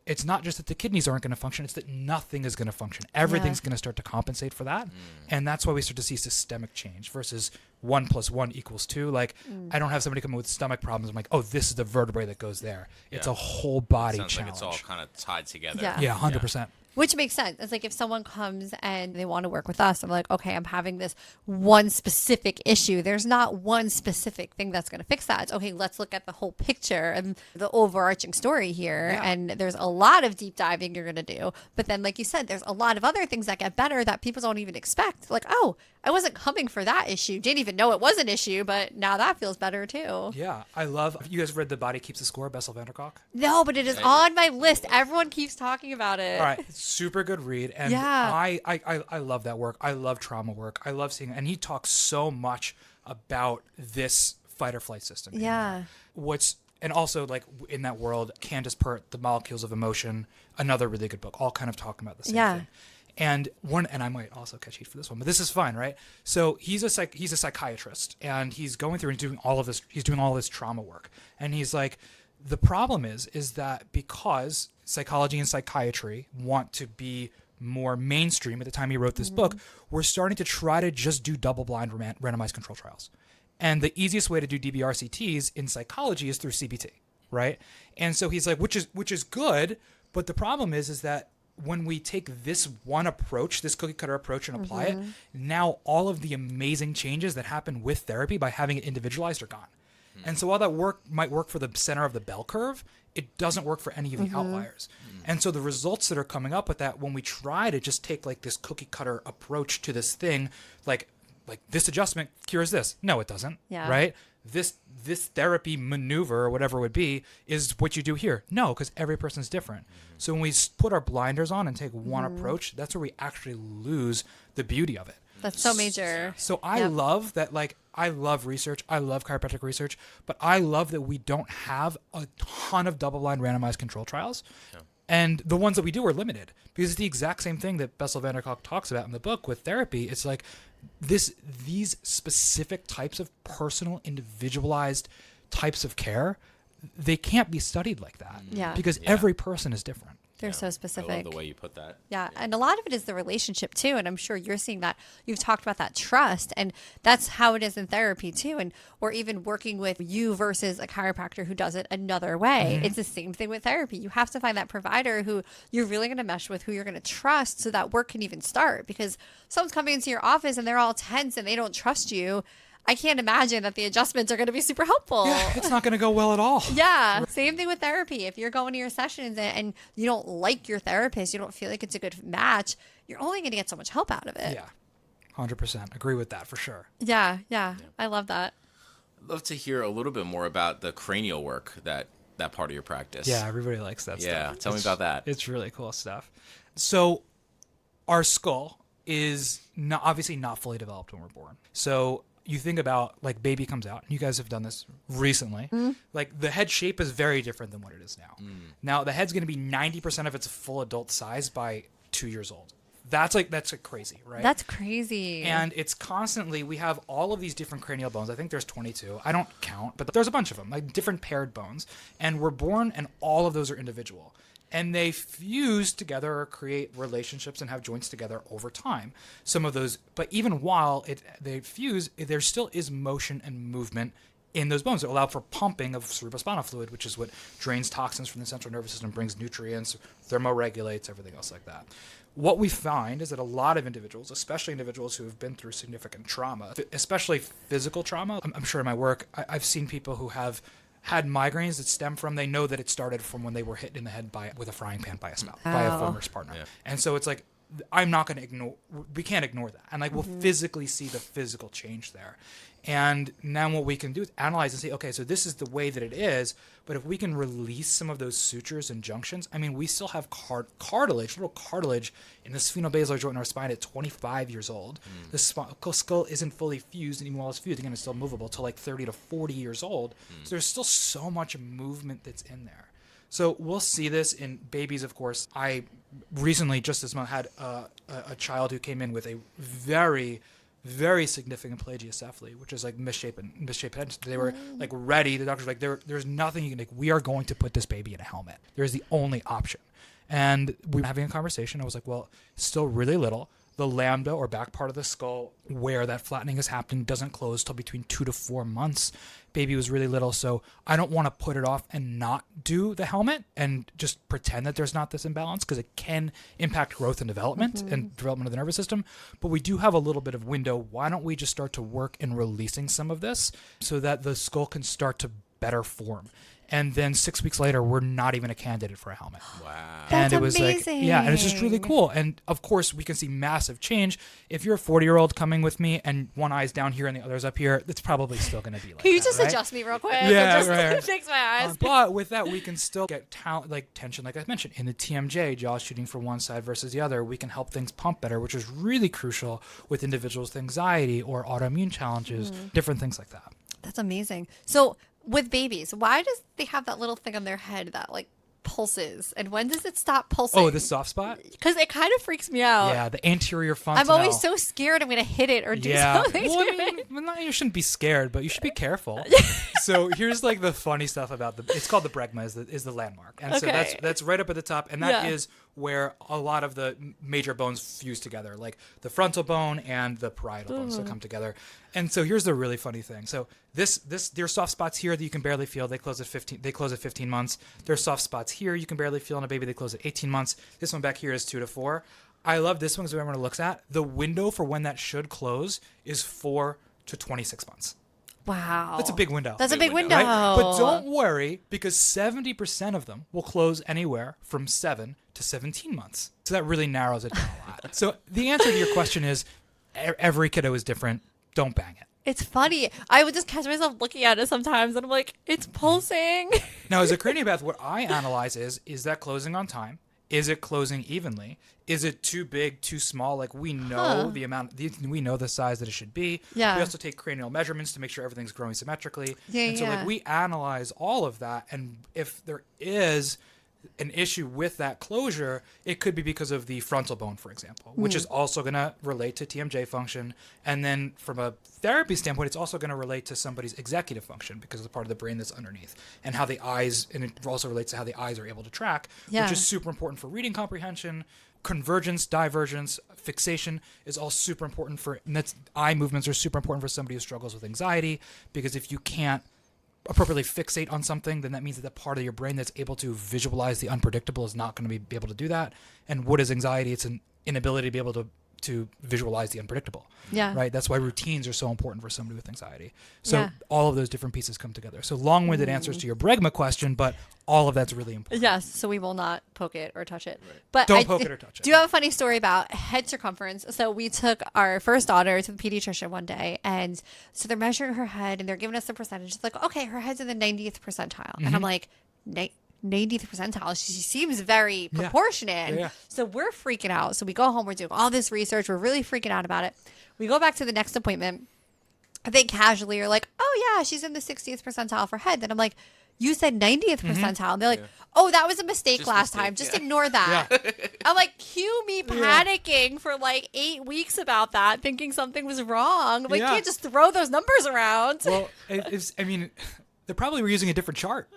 It's not just that the kidneys aren't going to function, it's that nothing is going to function. Everything's going to start to compensate for that. And that's why we start to see systemic change versus 1 + 1 = 2. Like, I don't have somebody come in with stomach problems. I'm like, oh, this is the vertebrae that goes there. It's a whole body Sounds challenge. like it's all kind of tied together. Yeah. Yeah, 100%. Which makes sense. It's like if someone comes and they want to work with us, I'm like, okay, I'm having this one specific issue. There's not one specific thing that's going to fix that. It's okay, let's look at the whole picture and the overarching story here. Yeah. And there's a lot of deep diving you're going to do. But then, like you said, there's a lot of other things that get better that people don't even expect. Like, oh, I wasn't coming for that issue. Didn't even know it was an issue, but now that feels better too. Yeah, I love. You guys read The Body Keeps the Score, Bessel van der Kolk? No, but it is on my list. Everyone keeps talking about it. All right, super good read, and Yeah. I love that work. I love trauma work. I love seeing, and he talks so much about this fight or flight system. in Yeah. there. And also like in that world, Candace Pert, The Molecules of Emotion, another really good book, all kind of talking about the same Yeah. thing. And I might also catch heat for this one, but this is fine, right? So he's a psychiatrist, and he's going through and doing all of this. He's doing all this trauma work, and he's like, the problem is that because psychology and psychiatry want to be more mainstream at the time he wrote this book, we're starting to try to just do double-blind randomized control trials. And the easiest way to do DBRCTs in psychology is through CBT, right? And so he's like, which is good, but the problem is that when we take this one approach, this cookie cutter approach, and apply it, now all of the amazing changes that happen with therapy by having it individualized are gone. And so while that might work for the center of the bell curve, it doesn't work for any of the outliers. And so the results that are coming up with that, when we try to just take like this cookie cutter approach to this thing, like this adjustment cures this. No, it doesn't. Yeah. Right? This therapy maneuver or whatever it would be is what you do here. No, because every person's different. So when we put our blinders on and take one approach, that's where we actually lose the beauty of it. That's so major. So I Yep. love that, like, I love research. I love chiropractic research, but I love that we don't have a ton of double-blind randomized control trials. Yeah. And the ones that we do are limited because it's the exact same thing that Bessel van der Kolk talks about in the book with therapy. It's like these specific types of personal, individualized types of care, they can't be studied like that. Yeah. Because Yeah. every person is different. They're so I specific. love the way you put that. Yeah. And a lot of it is the relationship too. And I'm sure you're seeing that. You've talked about that trust, and that's how it is in therapy too. And or even working with you versus a chiropractor who does it another way. It's the same thing with therapy. You have to find that provider who you're really going to mesh with, who you're going to trust, so that work can even start. Because someone's coming into your office and they're all tense and they don't trust you. I can't imagine that the adjustments are going to be super helpful. Yeah, it's not going to go well at all. Yeah. Same thing with therapy. If you're going to your sessions and you don't like your therapist, you don't feel like it's a good match, you're only going to get so much help out of it. Yeah, 100%. Agree with that for sure. Yeah. I love that. I'd love to hear a little bit more about the cranial work, that part of your practice. Yeah, everybody likes that stuff. Yeah, tell me about that. It's really cool stuff. So our skull is obviously not fully developed when we're born. So you think about, like, baby comes out, and you guys have done this recently. Like, the head shape is very different than what it is now. Now, the head's going to be 90% of its full adult size by 2 years old. That's crazy, right? That's crazy. And it's constantly, we have all of these different cranial bones. I think there's 22. I don't count, but there's a bunch of them, like different paired bones. And we're born, and all of those are individual. And they fuse together or create relationships and have joints together over time. Some of those, but even while they fuse, there still is motion and movement in those bones that allow for pumping of cerebrospinal fluid, which is what drains toxins from the central nervous system, brings nutrients, thermoregulates, everything else like that. What we find is that a lot of individuals, especially individuals who have been through significant trauma, especially physical trauma, I'm sure in my work, I've seen people who have had migraines that stem from, they know that it started from when they were hit in the head with a frying pan by a spouse, by a former partner. Yeah. And so it's like, I'm not going to ignore, we can't ignore that. And like, we'll physically see the physical change there. And now what we can do is analyze and say, okay, so this is the way that it is, but if we can release some of those sutures and junctions, I mean, we still have cartilage, little cartilage in the sphenobasilar joint in our spine at 25 years old. The skull isn't fully fused, and even while it's fused, again, it's still movable till like 30 to 40 years old. So there's still so much movement that's in there. So we'll see this in babies, of course. I recently, just this month, had a child who came in with a very, very significant plagiocephaly, which is like misshapen head. They were like ready. The doctor's like, there's nothing you can make. We are going to put this baby in a helmet. There's the only option. And we were having a conversation. I was like, well, still really little. The lambda or back part of the skull where that flattening is happening doesn't close till between 2 to 4 months. Baby was really little, so I don't want to put it off and not do the helmet and just pretend that there's not this imbalance, because it can impact growth and development and development of the nervous system. But we do have a little bit of window. Why don't we just start to work in releasing some of this so that the skull can start to better form? And then 6 weeks later, we're not even a candidate for a helmet. Wow. That's and it was amazing. like, yeah, and it's just really cool. And of course, we can see massive change. If you're a 40-year-old coming with me and one eye's down here and the other's up here, it's probably still going to be like Can you that, just right? adjust me real quick? Yeah, Just right. fix my eyes. But with that, we can still get tension, like I mentioned, in the TMJ, jaw shooting from one side versus the other. We can help things pump better, which is really crucial with individuals with anxiety or autoimmune challenges, different things like that. That's amazing. So with babies, why does they have that little thing on their head that like pulses, and when does it stop pulsing? Oh, the soft spot? Because it kind of freaks me out. Yeah, the anterior fontanelle. I'm always so scared I'm going to hit it or do something Well, to I mean, it. well, you shouldn't be scared, but you should be careful. So here's like the funny stuff about it's called the bregma is the landmark. And so that's right up at the top. And that is where a lot of the major bones fuse together, like the frontal bone and the parietal bones that come together. And so here's the really funny thing. So there's soft spots here that you can barely feel. They close at 15 months. There's soft spots here you can barely feel in a baby. They close at 18 months. This one back here is 2 to 4. I love this one because everyone looks at the window for when that should close is 4 to 26 months. Wow. That's a big window. That's a big window. Right? But don't worry, because 70% of them will close anywhere from 7 to 17 months. So that really narrows it down a lot. So the answer to your question is every kiddo is different. Don't bang it. It's funny. I would just catch myself looking at it sometimes and I'm like, it's pulsing. Now, as a craniopath, what I analyze is that closing on time? Is it closing evenly? Is it too big, too small? Like, we know the amount, we know the size that it should be. Yeah. We also take cranial measurements to make sure everything's growing symmetrically. Yeah, and so, like, we analyze all of that. And if there is an issue with that closure, it could be because of the frontal bone, for example, which is also going to relate to TMJ function. And then from a therapy standpoint, it's also going to relate to somebody's executive function because of the part of the brain that's underneath and how the eyes, and it also relates to how the eyes are able to track, which is super important for reading comprehension. Convergence, divergence, fixation is all super important and that's eye movements are super important for somebody who struggles with anxiety, because if you can't appropriately fixate on something, then that means that the part of your brain that's able to visualize the unpredictable is not going to be able to do that. And what is anxiety? It's an inability to be able to visualize the unpredictable. Yeah. Right. That's why routines are so important for somebody with anxiety. So all of those different pieces come together. So long-winded answers to your bregma question, but all of that's really important. Yes. So we will not poke it or touch it. But Don't poke it or touch it. Do you have a funny story about head circumference? So we took our first daughter to the pediatrician one day, and so they're measuring her head and they're giving us the percentage. It's like, okay, her head's in the 90th percentile. And I'm like, 90th percentile. She seems very proportionate. Yeah. So we're freaking out. So we go home. We're doing all this research. We're really freaking out about it. We go back to the next appointment. They casually are like, oh, yeah, she's in the 60th percentile for head. Then I'm like, you said 90th percentile. And they're like, oh, that was a mistake last time. Just ignore that. I'm like, cue me panicking for like 8 weeks about that, thinking something was wrong. I'm like, you can't just throw those numbers around. Well, they probably were using a different chart.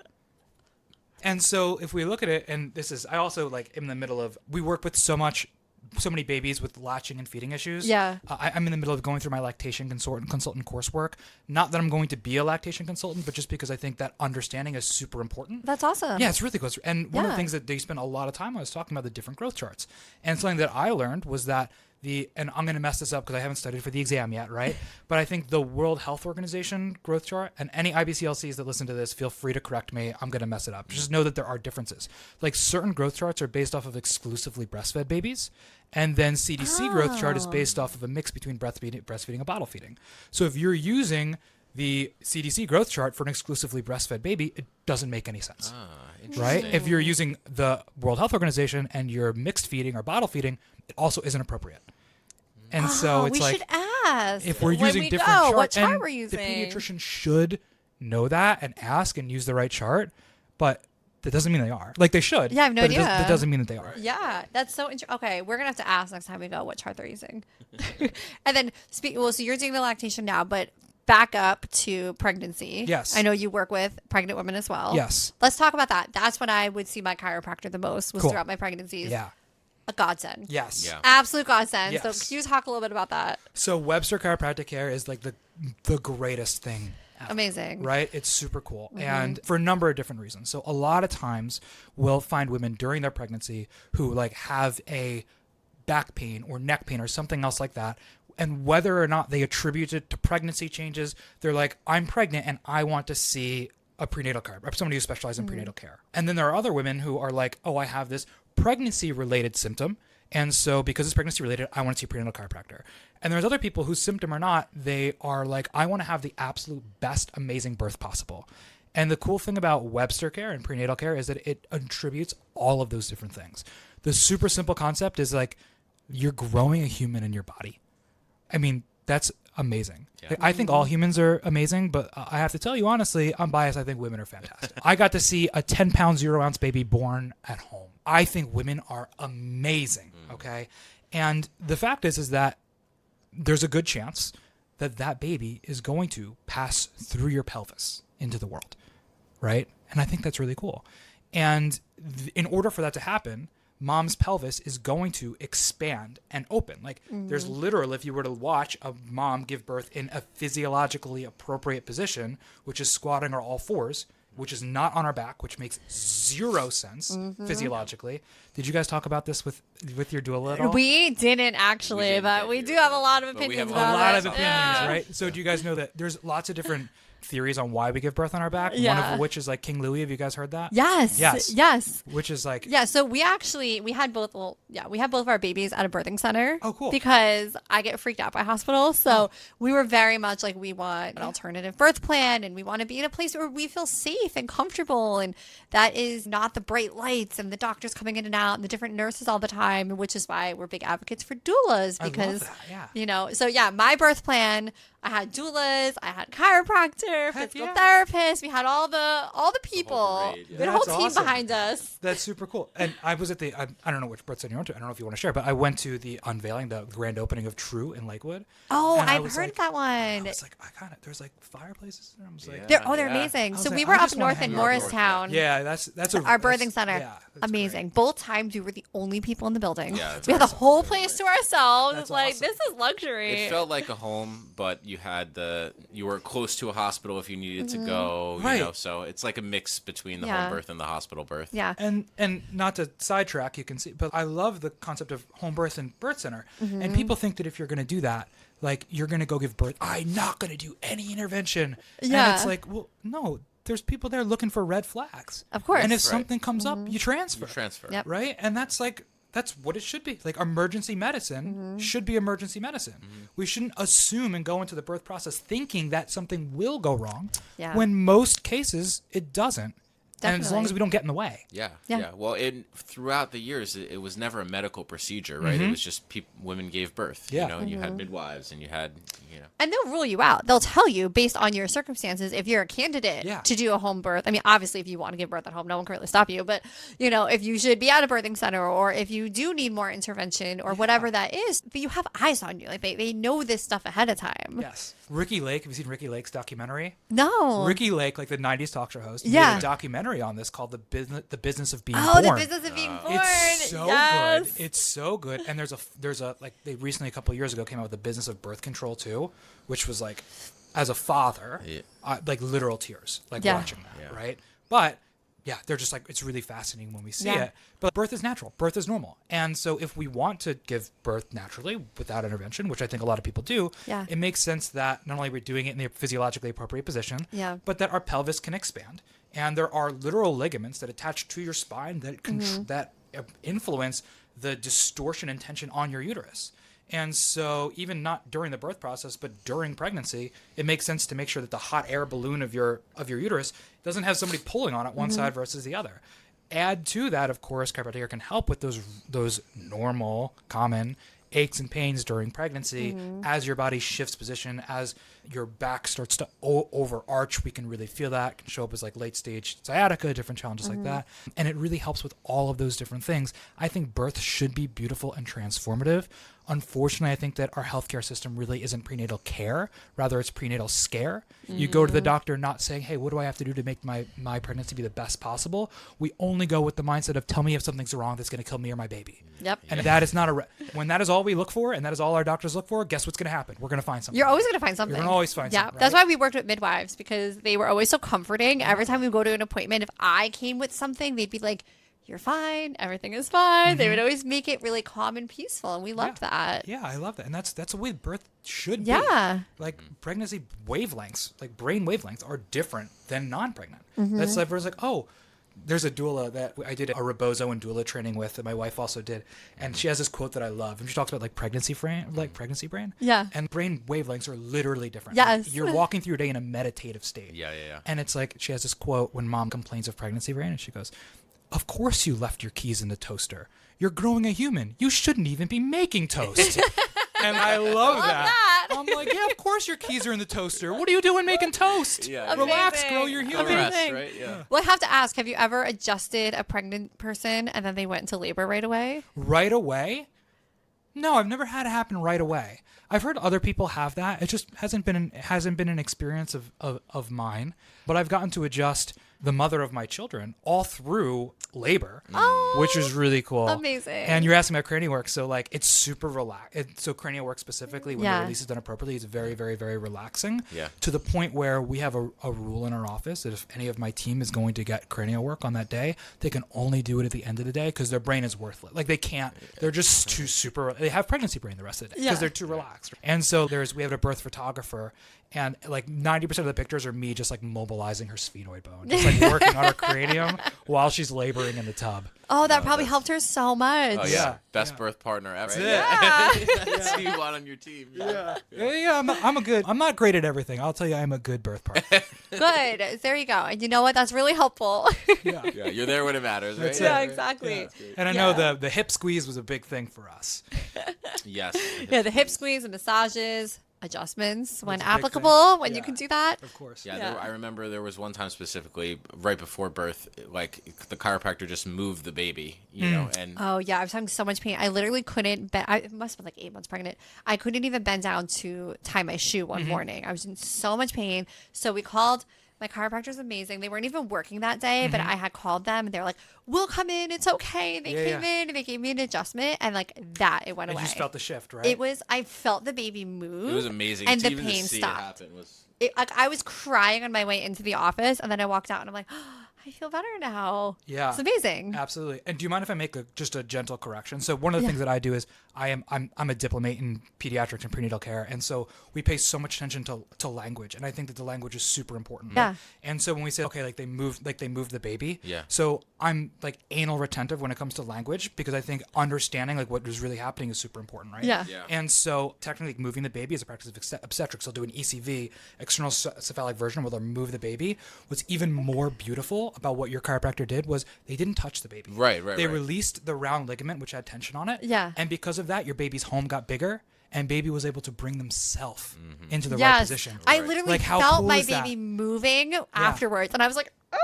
And so if we look at it, and I also like in the middle of, we work with so many babies with latching and feeding issues. Yeah. I'm in the middle of going through my lactation consultant coursework. Not that I'm going to be a lactation consultant, but just because I think that understanding is super important. That's awesome. Yeah, it's really close. And one of the things that they spent a lot of time on is talking about the different growth charts. And something that I learned was that and I'm going to mess this up because I haven't studied for the exam yet, right? But I think the World Health Organization growth chart, and any IBCLCs that listen to this, feel free to correct me. I'm going to mess it up. Just know that there are differences. Like certain growth charts are based off of exclusively breastfed babies. And then CDC growth chart is based off of a mix between breastfeeding and bottle feeding. So if you're using the CDC growth chart for an exclusively breastfed baby, it doesn't make any sense, right? If you're using the World Health Organization and you're mixed feeding or bottle feeding, it also isn't appropriate. And so it's we like, should ask if we're when using we different know charts, what chart and we're using. the pediatrician should know that and ask and use the right chart, but that doesn't mean they are. Like they should. Yeah, I have no but idea. That doesn't mean that they are. Yeah, that's so interesting. Okay, we're gonna have to ask next time we go what chart they're using. And then so you're doing the lactation now, but back up to pregnancy. Yes. I know you work with pregnant women as well. Yes. Let's talk about that. That's when I would see my chiropractor the most, was Cool. throughout my pregnancies. Yeah. A godsend. Yes. Yeah. Absolute godsend. Yes. So can you talk a little bit about that? So Webster Chiropractic Care is like the greatest thing ever, Amazing. right? It's super cool. And for a number of different reasons. So a lot of times we'll find women during their pregnancy who like have a back pain or neck pain or something else like that. And whether or not they attribute it to pregnancy changes, they're like, I'm pregnant and I want to see a prenatal chiropractor, somebody who specializes in prenatal care. And then there are other women who are like, oh, I have this pregnancy related symptom. And so because it's pregnancy related, I want to see a prenatal chiropractor. And there's other people whose symptom or not, they are like, I want to have the absolute best, amazing birth possible. And the cool thing about Webster care and prenatal care is that it attributes all of those different things. The super simple concept is like, you're growing a human in your body. I mean, that's amazing. Yeah. I think all humans are amazing, but I have to tell you honestly, I'm biased. I think women are fantastic. I got to see a 10-pound, 0-ounce baby born at home. I think women are amazing, okay? And the fact is that there's a good chance that that baby is going to pass through your pelvis into the world, right? And I think that's really cool. And in order for that to happen, mom's pelvis is going to expand and open. Like there's literal, if you were to watch a mom give birth in a physiologically appropriate position, which is squatting or all fours, which is not on our back, which makes zero sense physiologically. Did you guys talk about this with your doula at all? We didn't actually, but we do have a lot of opinions about it. A lot of opinions, right? So do you guys know that there's lots of different theories on why we give birth on our back? Yeah. One of which is like King Louis. Have you guys heard that? Yes. Which is like... Yeah, so we had both of our babies at a birthing center. Oh, cool. Because I get freaked out by hospitals. So we were very much like, we want an alternative birth plan and we want to be in a place where we feel safe and comfortable. And that is not the bright lights and the doctors coming in and out and the different nurses all the time, which is why we're big advocates for doulas because, I love that. Yeah. so my birth plan, I had doulas, I had chiropractor, physical yeah. therapist. We had all the people. parade, yeah. We had a whole That's team awesome. behind us. That's super cool. And I was at I don't know which birth center you went to. I don't know if you want to share, but I went to the unveiling, the grand opening of True in Lakewood. Oh, And I I've was heard like- that I one. was like, there's like fireplaces there. I was like, Yeah. They're Yeah. amazing. I was So like, we I were up just wanna north hang in out north, Morristown. yeah, that's Our birthing center. Yeah, that's Amazing. great. Both times we were the only people in the building. Yeah, that's we had the awesome. whole place to ourselves. That's Like, awesome. this is luxury. It felt like a home, but you were close to a hospital if you needed to go. Right. You know, so it's like a mix between the Yeah. home birth and the hospital birth. Yeah. And not to sidetrack, you can see, but I love the concept of home birth and birth center. Mm-hmm. And people think that if you're going to do that, like you're going to go give birth, I'm not going to do any intervention. Yeah. And it's like, well, no, there's people there looking for red flags. Of course. And if Right. something comes up, you transfer. You transfer. Yep. Right? And that's what it should be. Like emergency medicine should be emergency medicine. We shouldn't assume and go into the birth process thinking that something will go wrong Yeah. when most cases it doesn't. And as long Definitely. as we don't get in the way. Yeah, Yeah. yeah. Well, throughout the years, it was never a medical procedure, right? It was just women gave birth. Yeah. You know, and you had midwives, and you had, And they'll rule you out. They'll tell you based on your circumstances if you're a candidate Yeah. to do a home birth. I mean, obviously, if you want to give birth at home, no one can really stop you. But, if you should be at a birthing center or if you do need more intervention or whatever that is, but you have eyes on you. Like they know this stuff ahead of time. Yes. Ricky Lake, have you seen Ricky Lake's documentary? No. Ricky Lake, like the 90s talk show host, Yeah. made a documentary on this called The Business of Being Oh, Born. the business of being born. It's so Yes. good. It's so good. And there's a like they recently a couple of years ago came out with the business of birth control too, which was like as a father, Yeah. like literal tears, like Yeah. watching that, Yeah. right? But yeah, they're just like it's really fascinating when we see Yeah. it. But birth is natural. Birth is normal. And so if we want to give birth naturally without intervention, which I think a lot of people do, Yeah. it makes sense that not only we're doing it in the physiologically appropriate position, Yeah. but that our pelvis can expand. And there are literal ligaments that attach to your spine that that influence the distortion and tension on your uterus. And so even not during the birth process, but during pregnancy, it makes sense to make sure that the hot air balloon of your uterus doesn't have somebody pulling on it one side versus the other. Add to that, of course, chiropractic can help with those normal, common aches and pains during pregnancy as your body shifts position, as your back starts to overarch. We can really feel that. It can show up as like late stage sciatica, different challenges like that. And it really helps with all of those different things. I think birth should be beautiful and transformative. Unfortunately, I think that our healthcare system really isn't prenatal care. Rather, it's prenatal scare. You go to the doctor not saying, hey, what do I have to do to make my pregnancy be the best possible? We only go with the mindset of tell me if something's wrong that's going to kill me or my baby. Yep. And that is not when that is all we look for and that is all our doctors look for, guess what's going to happen? We're going to find something. You're always going to find something. You're gonna always find yeah, something, that's right? why we worked with midwives because they were always so comforting. Every time we go to an appointment, if I came with something, they'd be like, "You're fine. Everything is fine." They would always make it really calm and peaceful, and we loved that. Yeah, I love that. And that's the way birth should be. Yeah. Like pregnancy wavelengths, like brain wavelengths are different than non-pregnant. Mm-hmm. That's like, everyone's like, oh, there's a doula that I did a rebozo and doula training with that my wife also did. And she has this quote that I love. And she talks about like pregnancy brain. Yeah. And brain wavelengths are literally different. Yes. Like, you're walking through your day in a meditative state. Yeah. And it's like, she has this quote when mom complains of pregnancy brain and she goes, of course you left your keys in the toaster. You're growing a human. You shouldn't even be making toast. And I love that. I'm like, yeah, of course your keys are in the toaster. What are you doing making toast? Yeah. Relax, Amazing. girl. You're human. Rest, Amazing. right? Yeah. Well, I have to ask, have you ever adjusted a pregnant person and then they went into labor right away? Right away? No, I've never had it happen right away. I've heard other people have that. It just hasn't been an experience of mine. But I've gotten to adjust the mother of my children all through labor, which is really cool. Amazing. And you're asking about cranial work, so like it's super relaxed. So cranial work specifically, when Yeah. the release is done appropriately, is very, very, very relaxing. Yeah. To the point where we have a rule in our office that if any of my team is going to get cranial work on that day, they can only do it at the end of the day because their brain is worthless. Like they can't. They're just too super. They have pregnancy brain the rest of the day because Yeah. they're too relaxed. And so we have a birth photographer. And like 90% of the pictures are me just like mobilizing her sphenoid bone, just like working on her cranium while she's laboring in the tub. Oh, that probably helped her so much. Oh yeah. Yeah. Best birth partner ever. That's it. That's who you want on your team. Yeah, I'm not great at everything. I'll tell you, I'm a good birth partner. Good. There you go. And you know what? That's really helpful. Yeah. Yeah. You're there when it matters, right? That's yeah, it. exactly. And I know the hip squeeze was a big thing for us. Yes. Yeah, the hip squeeze, the massages. adjustments when That's a big thing. applicable, when you Yeah. can do that. Of course. Yeah, Yeah. I remember there was one time specifically right before birth, like the chiropractor just moved the baby, you know, and Oh yeah, I was having so much pain. I literally couldn't bend. I must have been like 8 months pregnant. I couldn't even bend down to tie my shoe one morning. I was in so much pain. So we called. My chiropractor's amazing. They weren't even working that day, but I had called them and they were like, "We'll come in. It's okay." And they came in and they gave me an adjustment, and like that, it went And away. you just felt the shift, right? It was. I felt the baby move. it was amazing. and to the even pain see stopped. It happen was Like I was crying on my way into the office, and then I walked out and I'm like, oh, I feel better now. Yeah. It's amazing. Absolutely. And do you mind if I make just a gentle correction? So one of the things that I do is I'm a diplomate in pediatrics and prenatal care, and so we pay so much attention to language, and I think that the language is super important. Yeah. And so when we say okay, like they moved the baby. Yeah. So I'm like anal retentive when it comes to language because I think understanding like what was really happening is super important, right? Yeah. Yeah. And so technically moving the baby is a practice of obstetrics. They'll do an ECV, external cephalic version, where they'll move the baby. What's even more beautiful about what your chiropractor did was they didn't touch the baby. Right. They released the round ligament, which had tension on it. Yeah. And because of that, your baby's home got bigger, and baby was able to bring themselves into the right Yes. position. I literally Like, how felt cool my is that? baby moving afterwards, and I was like, oh,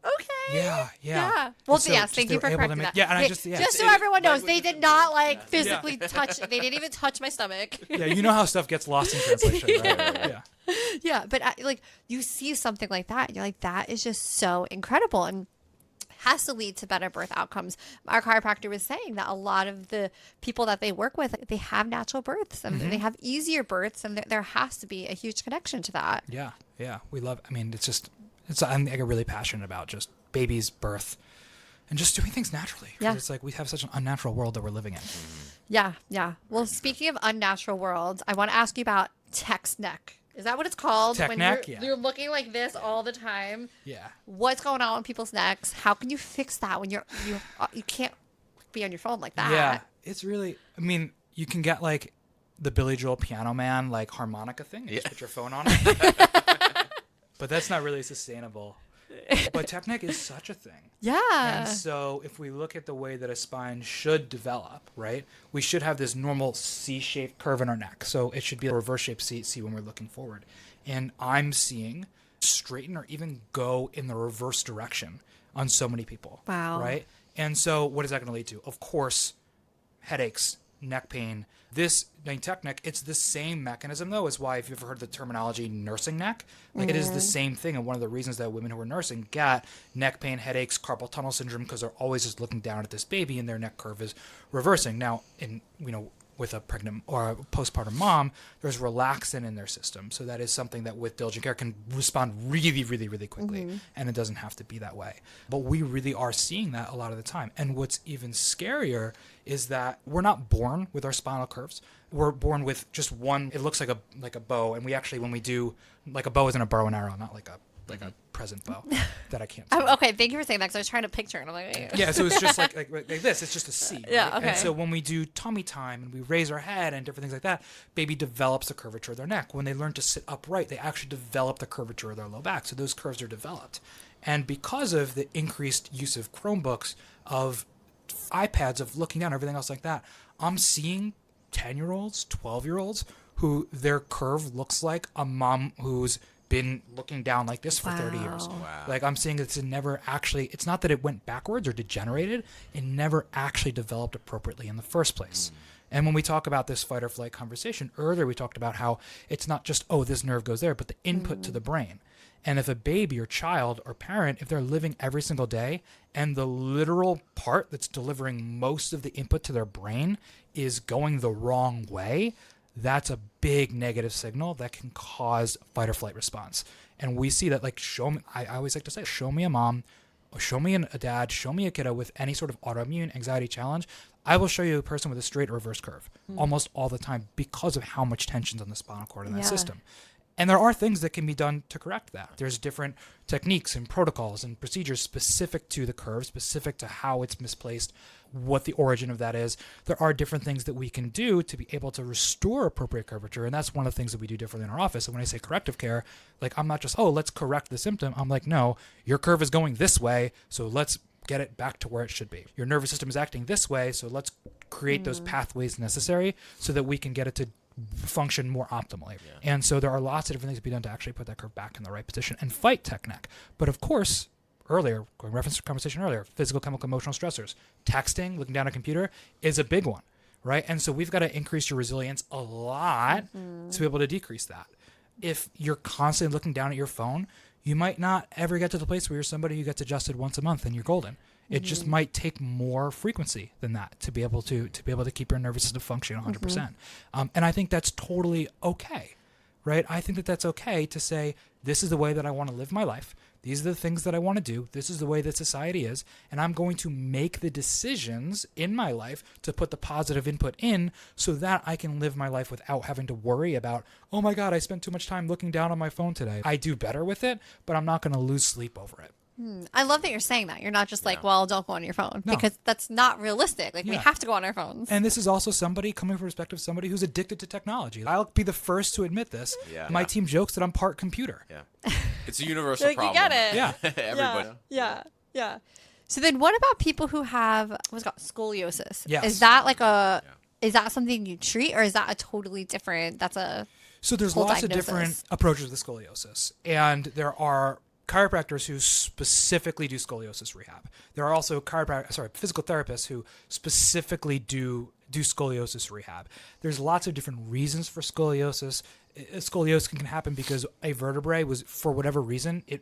okay. Yeah. Well, And so yes, just thank they you were for able to correcting make- that. yeah, and I They- just- yeah. so everyone knows, they language is did not important. like physically touch. They didn't even touch my stomach. Yeah, you know how stuff gets lost in translation, right? Yeah. Yeah, but like you see something like that, and you're like, that is just so incredible, and has to lead to better birth outcomes. Our chiropractor was saying that a lot of the people that they work with, they have natural births and they have easier births, and there has to be a huge connection to that. Yeah. We love. I mean, I'm like really passionate about just babies, birth, and just doing things naturally. 'Cause Yeah. It's like we have such an unnatural world that we're living in. Yeah. Well, speaking of unnatural worlds, I want to ask you about text neck. Is that what it's called? Tech when neck? you're, Yeah. you're looking like this all the time. Yeah. What's going on with people's necks? How can you fix that when you can't be on your phone like that? Yeah. It's really. I mean, you can get like the Billy Joel Piano Man like harmonica thing. And just put your phone on it. But that's not really sustainable. But technique is such a thing. Yeah. And so if we look at the way that a spine should develop, right, we should have this normal C-shaped curve in our neck. So it should be a reverse-shaped C when we're looking forward. And I'm seeing straighten or even go in the reverse direction on so many people. Wow. Right? And so what is that going to lead to? Of course, headaches, neck pain. This technique, it's the same mechanism though, is why if you've ever heard the terminology nursing neck, like it is the same thing. And one of the reasons that women who are nursing get neck pain, headaches, carpal tunnel syndrome, because they're always just looking down at this baby and their neck curve is reversing. Now, with a pregnant or a postpartum mom, there's relaxin in their system. So that is something that with diligent care can respond really, really, really quickly. And it doesn't have to be that way. But we really are seeing that a lot of the time. And what's even scarier is that we're not born with our spinal curves. We're born with just one. It looks like a bow. And we actually, when we do, like a bow isn't a bow and arrow, not like a present bow that I can't see. Okay, thank you for saying that because I was trying to picture it. And I'm like, wait. Yeah, so it's just like this. It's just a C. Yeah, right? okay. And so when we do tummy time and we raise our head and different things like that, baby develops the curvature of their neck. When they learn to sit upright, they actually develop the curvature of their low back. So those curves are developed. And because of the increased use of Chromebooks, of iPads, of looking down, everything else like that, I'm seeing 10-year-olds, 12-year-olds who their curve looks like a mom who's been looking down like this for 30 years. Wow. Like I'm saying, it's not that it went backwards or degenerated. It never actually developed appropriately in the first place. And when we talk about this fight or flight conversation, earlier we talked about how it's not just, oh, this nerve goes there, but the input to the brain. And if a baby or child or parent, if they're living every single day and the literal part that's delivering most of the input to their brain is going the wrong way, that's a big negative signal that can cause fight or flight response. And we see that, like, I always like to say, show me a mom, or show me a dad, show me a kiddo with any sort of autoimmune anxiety challenge. I will show you a person with a straight or reverse curve almost all the time because of how much tension's on the spinal cord in that system. And there are things that can be done to correct that. There's different techniques and protocols and procedures specific to the curve, specific to how it's misplaced, what the origin of that is. There are different things that we can do to be able to restore appropriate curvature. And that's one of the things that we do differently in our office. And when I say corrective care, like I'm not just, let's correct the symptom. I'm like, no, your curve is going this way, so let's get it back to where it should be. Your nervous system is acting this way, so let's create those pathways necessary so that we can get it to function more optimally. And so there are lots of different things to be done to actually put that curve back in the right position and fight tech neck. But of course, earlier, going reference to conversation earlier, physical, chemical, emotional stressors, texting, looking down at a computer is a big one, right? And so we've got to increase your resilience a lot to be able to decrease that. If you're constantly looking down at your phone, you might not ever get to the place where you're somebody who gets adjusted once a month and you're golden. It just might take more frequency than that to be able to keep your nervous system functioning 100%. And I think that's totally okay, right? I think that that's okay to say, this is the way that I want to live my life. These are the things that I want to do. This is the way that society is. And I'm going to make the decisions in my life to put the positive input in so that I can live my life without having to worry about, oh my God, I spent too much time looking down on my phone today. I do better with it, but I'm not going to lose sleep over it. I love that you're saying that. You're not just like, well, don't go on your phone, because that's not realistic. Like, we have to go on our phones. And this is also somebody coming from the perspective of somebody who's addicted to technology. I'll be the first to admit this. My team jokes that I'm part computer. It's a universal problem. You get it. Yeah. Everybody. Yeah. So then what about people who have what's called scoliosis? Yes. Is that like is that something you treat, or is that a totally different, So there's whole lots diagnosis? of different approaches to scoliosis. And there are chiropractors who specifically do scoliosis rehab. There are also physical therapists who specifically do scoliosis rehab. There's lots of different reasons for scoliosis. Scoliosis can happen because a vertebrae was, for whatever reason, it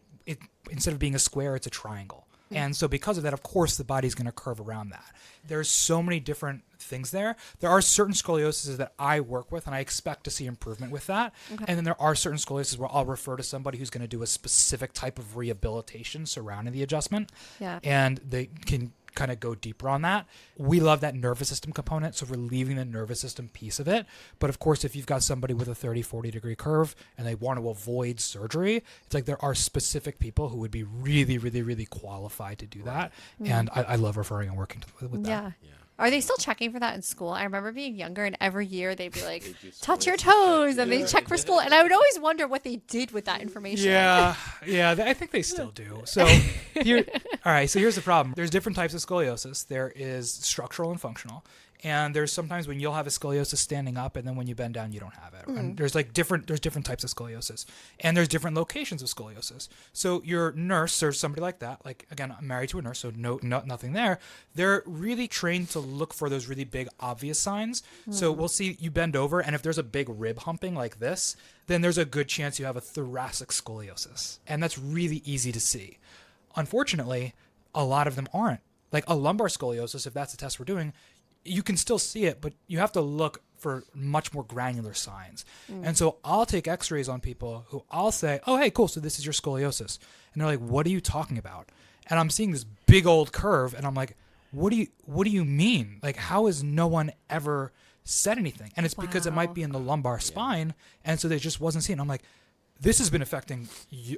instead of being a square, it's a triangle. And so because of that, of course, the body's going to curve around that. There's so many different things there. There are certain scolioses that I work with, and I expect to see improvement with that. Okay. And then there are certain scolioses where I'll refer to somebody who's going to do a specific type of rehabilitation surrounding the adjustment. Yeah. And they can kind of go deeper on that. We love that nervous system component, so relieving the nervous system piece of it. But of course, if you've got somebody with a 30, 40 degree curve and they want to avoid surgery, it's like there are specific people who would be really, really, really qualified to do that. And I love referring and working with that. Yeah. Are they still checking for that in school? I remember being younger, and every year they'd be like, touch your toes, and they check for school. And I would always wonder what they did with that information. Yeah, I think they still do. So so here's the problem. There's different types of scoliosis. There is structural and functional. And there's sometimes when you'll have a scoliosis standing up, and then when you bend down, you don't have it. And there's different types of scoliosis, and there's different locations of scoliosis. So your nurse or somebody like that, like, again, I'm married to a nurse, so nothing there. They're really trained to look for those really big obvious signs. So we'll see you bend over, and if there's a big rib humping like this, then there's a good chance you have a thoracic scoliosis, and that's really easy to see. Unfortunately, a lot of them aren't. Like a lumbar scoliosis, if that's the test we're doing, you can still see it, but you have to look for much more granular signs. And so I'll take x-rays on people who I'll say, oh, hey, cool, so this is your scoliosis. And they're like, what are you talking about? And I'm seeing this big old curve, and I'm like, what do you mean? Like, how has no one ever said anything? And it's because it might be in the lumbar spine, and so they just wasn't seen. I'm like, this has been affecting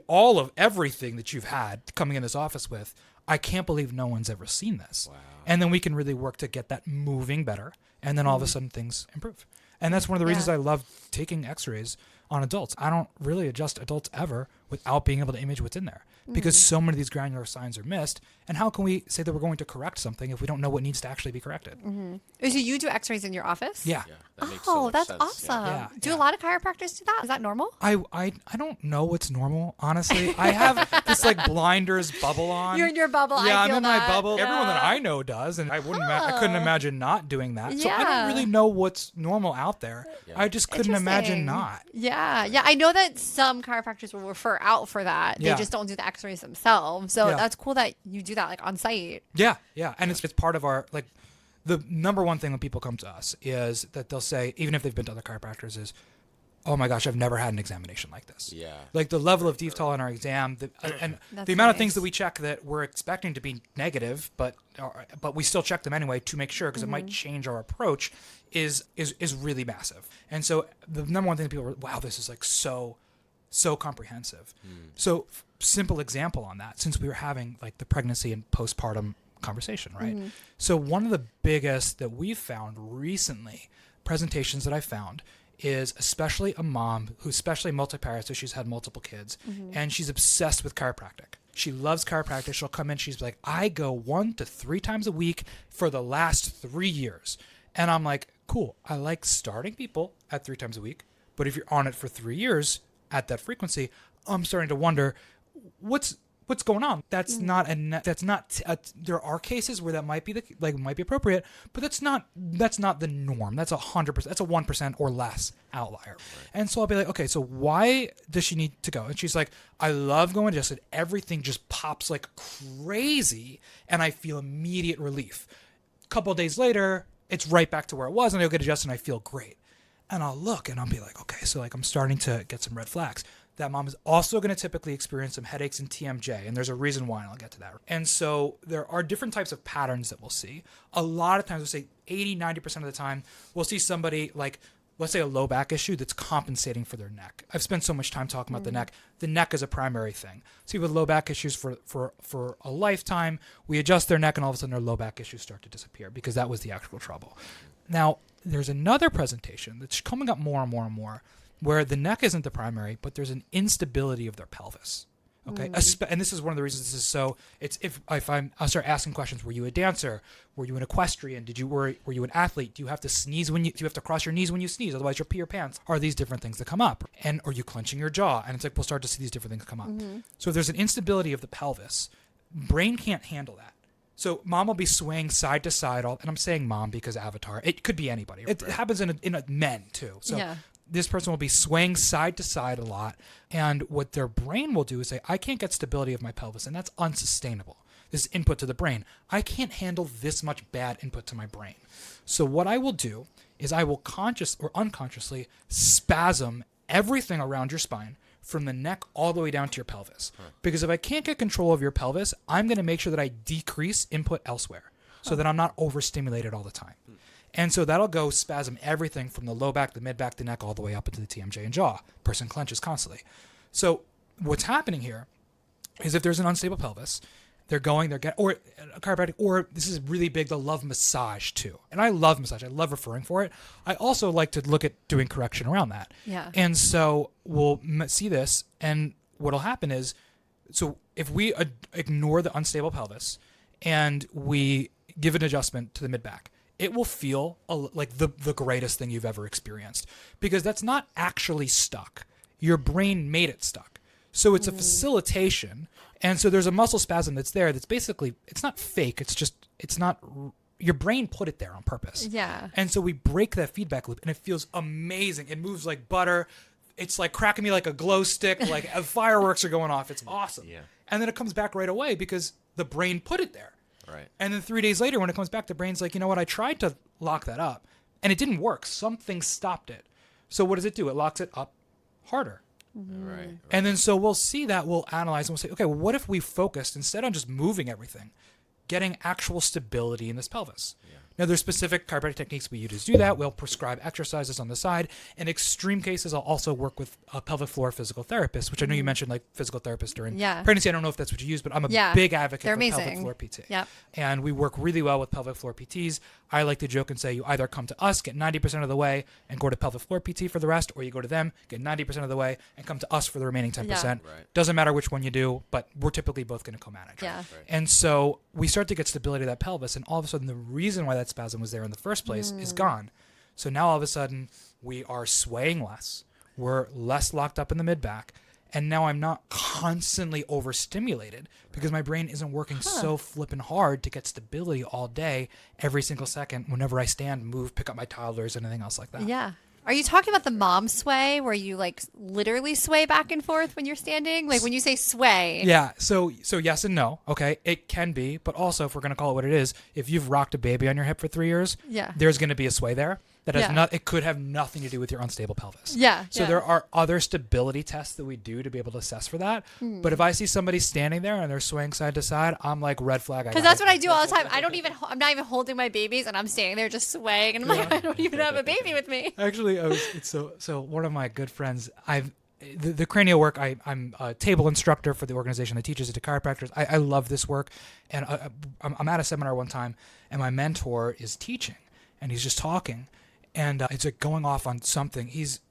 all of everything that you've had coming in this office with. I can't believe no one's ever seen this. Wow. And then we can really work to get that moving better. And then all of a sudden things improve. And that's one of the reasons I love taking x-rays on adults. I don't really adjust adults ever without being able to image what's in there, because so many of these granular signs are missed. And how can we say that we're going to correct something if we don't know what needs to actually be corrected? So you do x-rays in your office? Yeah. That makes so much that's sense. awesome. Yeah. Do a lot of chiropractors do that? Is that normal? I don't know what's normal, honestly. I have this like blinders bubble on. You're in your bubble. Yeah, I feel I'm in my that. bubble. Yeah. Everyone that I know does, and I couldn't imagine not doing that. So I Yeah. don't really know what's normal out there. I just couldn't imagine Interesting. not. Yeah. I know that some chiropractors will refer out for that. They just don't do the x-rays themselves. So that's cool that you do that, like, on site. Yeah. And it's part of our, like, the number one thing when people come to us is that they'll say, even if they've been to other chiropractors, is, oh my gosh, I've never had an examination like this. Yeah. Like the level of detail in our exam, and the amount of things that we check that we're expecting to be negative, but we still check them anyway to make sure, because it might change our approach, is really massive. And so the number one thing that people are, wow, this is like so comprehensive. So simple example on that, since we were having like the pregnancy and postpartum conversation, right? So one of the biggest that we've found recently, presentations that I found, is especially a mom who's especially multi-parent, so she's had multiple kids, and she's obsessed with chiropractic. She loves chiropractic. She'll come in, she's like, I go 1 to 3 times a week for the last 3 years. And I'm like, cool. I like starting people at 3 times a week, but if you're on it for 3 years at that frequency, I'm starting to wonder what's going on. That's not there are cases where that might be might be appropriate, but that's not the norm. That's 100%. That's a 1% or less outlier. Right. And so I'll be like, okay, so why does she need to go? And she's like, I love going adjusted. Everything just pops like crazy, and I feel immediate relief. A couple of days later, it's right back to where it was, and I'll get adjusted, and I feel great. And I'll look, and I'll be like, okay, so like I'm starting to get some red flags. That mom is also going to typically experience some headaches and TMJ, and there's a reason why, and I'll get to that. And so there are different types of patterns that we'll see. A lot of times, we'll say 80-90% of the time, we'll see somebody like, let's say a low back issue that's compensating for their neck. I've spent so much time talking about the neck. The neck is a primary thing. See, with low back issues for a lifetime, we adjust their neck, and all of a sudden their low back issues start to disappear because that was the actual trouble. Now, there's another presentation that's coming up more and more and more, where the neck isn't the primary, but there's an instability of their pelvis. Okay, and this is one of the reasons this is so. It's if I'll start asking questions. Were you a dancer? Were you an equestrian? Were you an athlete? Do you have to sneeze do you have to cross your knees when you sneeze? Otherwise, you'll pee your pants. Are these different things that come up? And are you clenching your jaw? And it's like we'll start to see these different things come up. So if there's an instability of the pelvis, brain can't handle that. So mom will be swaying side to side, and I'm saying mom because Avatar. It could be anybody. It happens in men too. So this person will be swaying side to side a lot, and what their brain will do is say, I can't get stability of my pelvis, and that's unsustainable. This input to the brain. I can't handle this much bad input to my brain. So what I will do is I will conscious or unconsciously spasm everything around your spine from the neck all the way down to your pelvis. Because if I can't get control of your pelvis, I'm going to make sure that I decrease input elsewhere so that I'm not overstimulated all the time. And so that'll go spasm everything from the low back, the mid back, the neck, all the way up into the TMJ and jaw. Person clenches constantly. So what's happening here is if there's an unstable pelvis, they're getting, or a chiropractic, or this is really big, they'll love massage too. And I love massage. I love referring for it. I also like to look at doing correction around that. Yeah. And so we'll see this, and what'll happen is, so if we ignore the unstable pelvis and we give an adjustment to the mid back, it will feel like the greatest thing you've ever experienced, because that's not actually stuck. Your brain made it stuck. So it's a facilitation. And so there's a muscle spasm that's there that's basically, it's not fake. It's not, your brain put it there on purpose. Yeah. And so we break that feedback loop, and it feels amazing. It moves like butter. It's like cracking me like a glow stick, like fireworks are going off. It's awesome. Yeah. And then it comes back right away because the brain put it there. Right. And then 3 days later, when it comes back, the brain's like, you know what? I tried to lock that up, and it didn't work. Something stopped it. So what does it do? It locks it up harder. Right. And then so we'll see that, we'll analyze, and we'll say, okay, well, what if we focused, instead on just moving everything, getting actual stability in this pelvis? Yeah. Now, there's specific chiropractic techniques we use to do that. We'll prescribe exercises on the side. In extreme cases, I'll also work with a pelvic floor physical therapist, which I know you mentioned, like physical therapist during pregnancy. I don't know if that's what you use, but I'm a big advocate for pelvic floor PT. Yep. And we work really well with pelvic floor PTs. I like to joke and say you either come to us, get 90% of the way, and go to pelvic floor PT for the rest, or you go to them, get 90% of the way, and come to us for the remaining 10%. Yeah. Right. Doesn't matter which one you do, but we're typically both going to co-manage. Yeah. Right. And so we start to get stability of that pelvis, and all of a sudden the reason why that spasm was there in the first place is gone. So now all of a sudden we are swaying less. We're less locked up in the mid-back. And now I'm not constantly overstimulated because my brain isn't working so flippin' hard to get stability all day, every single second, whenever I stand, move, pick up my toddlers, anything else like that. Yeah. Are you talking about the mom sway where you like literally sway back and forth when you're standing? Like when you say sway. Yeah. So yes and no. Okay. It can be, but also if we're going to call it what it is, if you've rocked a baby on your hip for 3 years, there's going to be a sway there. That has it could have nothing to do with your unstable pelvis. Yeah. So there are other stability tests that we do to be able to assess for that. But if I see somebody standing there and they're swaying side to side, I'm like, red flag. Because that's what I do all the time. I'm not even holding my babies, and I'm standing there just swaying, and I'm like, I don't even have a baby with me. Actually, so one of my good friends, the cranial work, I'm a table instructor for the organization that teaches it to chiropractors. I love this work, and I'm at a seminar one time, and my mentor is teaching, and he's just talking. And it's like going off on something. He's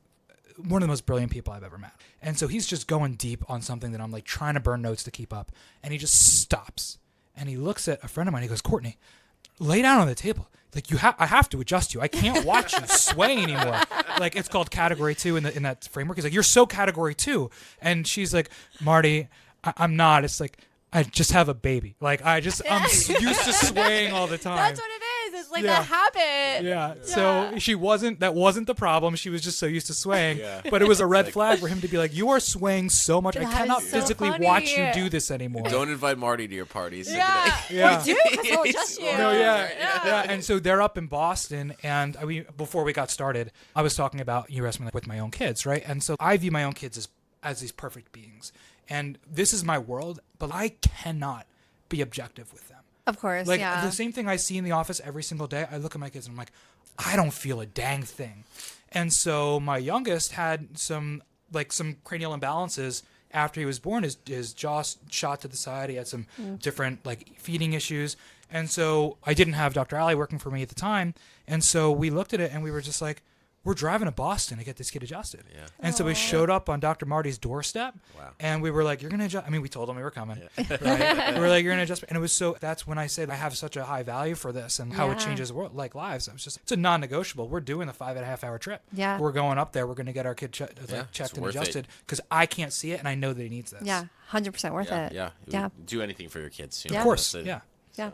one of the most brilliant people I've ever met. And so he's just going deep on something that I'm like trying to burn notes to keep up. And he just stops. And he looks at a friend of mine. He goes, Courtney, lay down on the table. like I have to adjust you. I can't watch you sway anymore. Like it's called category 2 in that framework. He's like, you're so category 2. And she's like, Marty, I'm not. It's like, I just have a baby. Like I'm used to swaying all the time. That's what it is. It's like that habit. Yeah. So that wasn't the problem. She was just so used to swaying. Yeah. But it was a red flag for him to be like, you are swaying so much. I cannot physically watch you do this anymore. Don't invite Marty to your parties. Yeah. Or do, because he'll adjust you. No, yeah. And so they're up in Boston. And before we got started, I was talking about, you asked me, like, with my own kids, right? And so I view my own kids as these perfect beings. And this is my world, but I cannot be objective with them. Of course, like, the same thing I see in the office every single day, I look at my kids and I'm like, I don't feel a dang thing. And so my youngest had some cranial imbalances after he was born. His jaw shot to the side. He had some different, like, feeding issues. And so I didn't have Dr. Ali working for me at the time. And so we looked at it and we were just like, we're driving to Boston to get this kid adjusted. Yeah. And so we showed up on Dr. Marty's doorstep. Wow. And we were like, you're going to adjust. I mean, we told him we were coming. Yeah. Right? We were like, you're going to adjust. And it was that's when I said I have such a high value for this and how it changes lives. It's a non-negotiable. We're doing the 5.5-hour trip. Yeah. We're going up there. We're going to get our kid checked and adjusted because I can't see it and I know that he needs this. Yeah. 100% worth it. Yeah. Do anything for your kids. Of course. Yeah. So.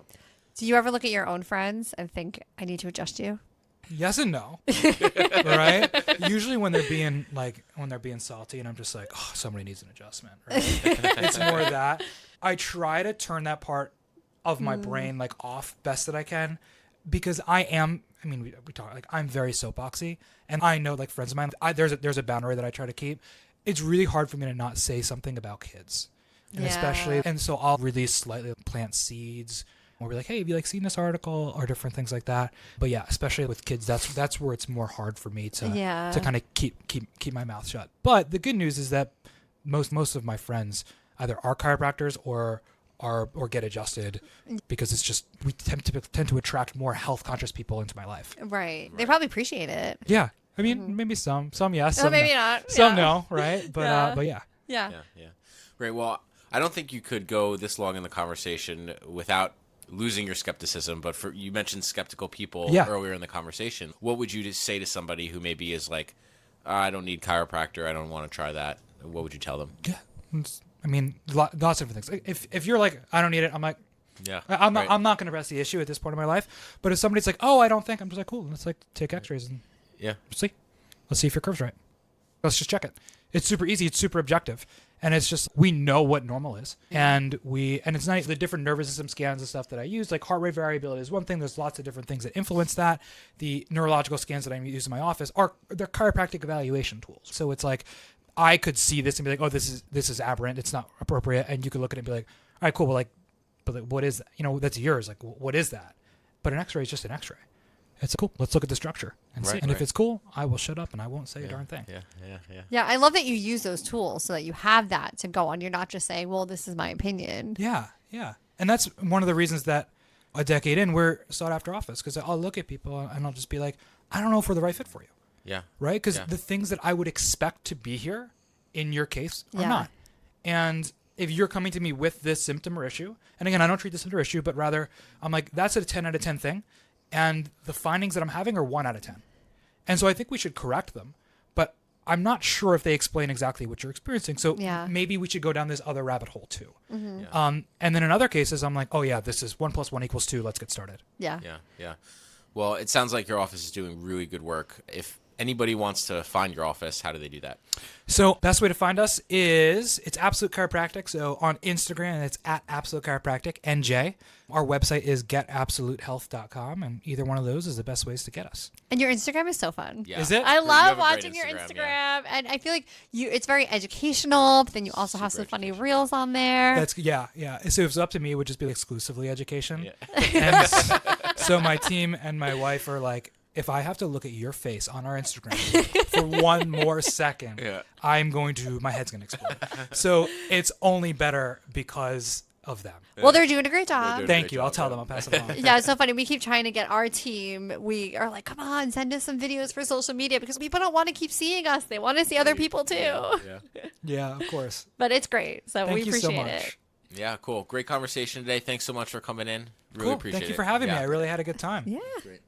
Do you ever look at your own friends and think, I need to adjust you? Yes and no, right? Usually when they're being salty, and I'm just like, oh, somebody needs an adjustment. Right? It's more that I try to turn that part of my brain like off best that I can, because I am. I mean, we talk like I'm very soapboxy, and I know like friends of mine. There's a boundary that I try to keep. It's really hard for me to not say something about kids, and especially, and so I'll release slightly plant seeds. Or be like, hey, have you seen this article or different things like that? But yeah, especially with kids, that's where it's more hard for me to kind of keep my mouth shut. But the good news is that most of my friends either are chiropractors or get adjusted, because it's just we tend to attract more health conscious people into my life. Right. They probably appreciate it. Yeah. I mean, maybe some yes, some maybe not. Some no, right? But yeah. Yeah. Great. Well, I don't think you could go this long in the conversation without losing your skepticism, but you mentioned skeptical people earlier in the conversation. What would you say to somebody who maybe is like, I don't need chiropractor, I don't want to try that? What would you tell them? Yeah, I mean, lots of different things. If you're like, I don't need it, I'm like, I'm not going to press the issue at this point in my life. But if somebody's like, oh, I don't think, I'm just like, cool, let's take X-rays and let's see if your curve's right. Let's just check it. It's super easy. It's super objective. And it's just, we know what normal is. And it's not the different nervous system scans and stuff that I use, like heart rate variability is one thing. There's lots of different things that influence that. The neurological scans that I use in my office they're chiropractic evaluation tools. So it's like, I could see this and be like, oh, this is aberrant. It's not appropriate. And you could look at it and be like, all right, cool. But what is that? That's yours. Like, what is that? But an X-ray is just an X-ray. It's cool. Let's look at the structure and see. And if it's cool, I will shut up and I won't say a darn thing. Yeah, I love that you use those tools so that you have that to go on. You're not just saying, well, this is my opinion. Yeah. And that's one of the reasons that a decade in, we're sought after office, because I'll look at people and I'll just be like, I don't know if we're the right fit for you. Yeah. Right? Because the things that I would expect to be here in your case are not. And if you're coming to me with this symptom or issue, and again, I don't treat the symptom or issue, but rather I'm like, that's a 10 out of 10 thing. And the findings that I'm having are 1 out of 10. And so I think we should correct them. But I'm not sure if they explain exactly what you're experiencing. So maybe we should go down this other rabbit hole too. Mm-hmm. And then in other cases, I'm like, oh yeah, this is 1 + 1 = 2. Let's get started. Yeah. Well, it sounds like your office is doing really good work. If anybody wants to find your office, how do they do that? So best way to find us is it's Absolute Chiropractic. So on Instagram, it's at Absolute Chiropractic NJ. Our website is getabsolutehealth.com, and either one of those is the best ways to get us. And your Instagram is so fun. Yeah. Is it? I love watching your Instagram, and I feel like it's very educational, but then you also have some funny reels on there. That's yeah. So if it's up to me, it would just be exclusively education. Yeah. And so my team and my wife are like, if I have to look at your face on our Instagram for one more second, my head's going to explode. So it's only better because of them. Well, they're doing a great job. Thank you. I'll tell them. I'll pass it on. Yeah, it's so funny. We keep trying to get our team. We are like, come on, send us some videos for social media, because people don't want to keep seeing us. They want to see other people too. Yeah, of course. But it's great. So we appreciate it. Yeah, cool. Great conversation today. Thanks so much for coming in. Really appreciate it. Thank you for having me. I really had a good time. Yeah. Great.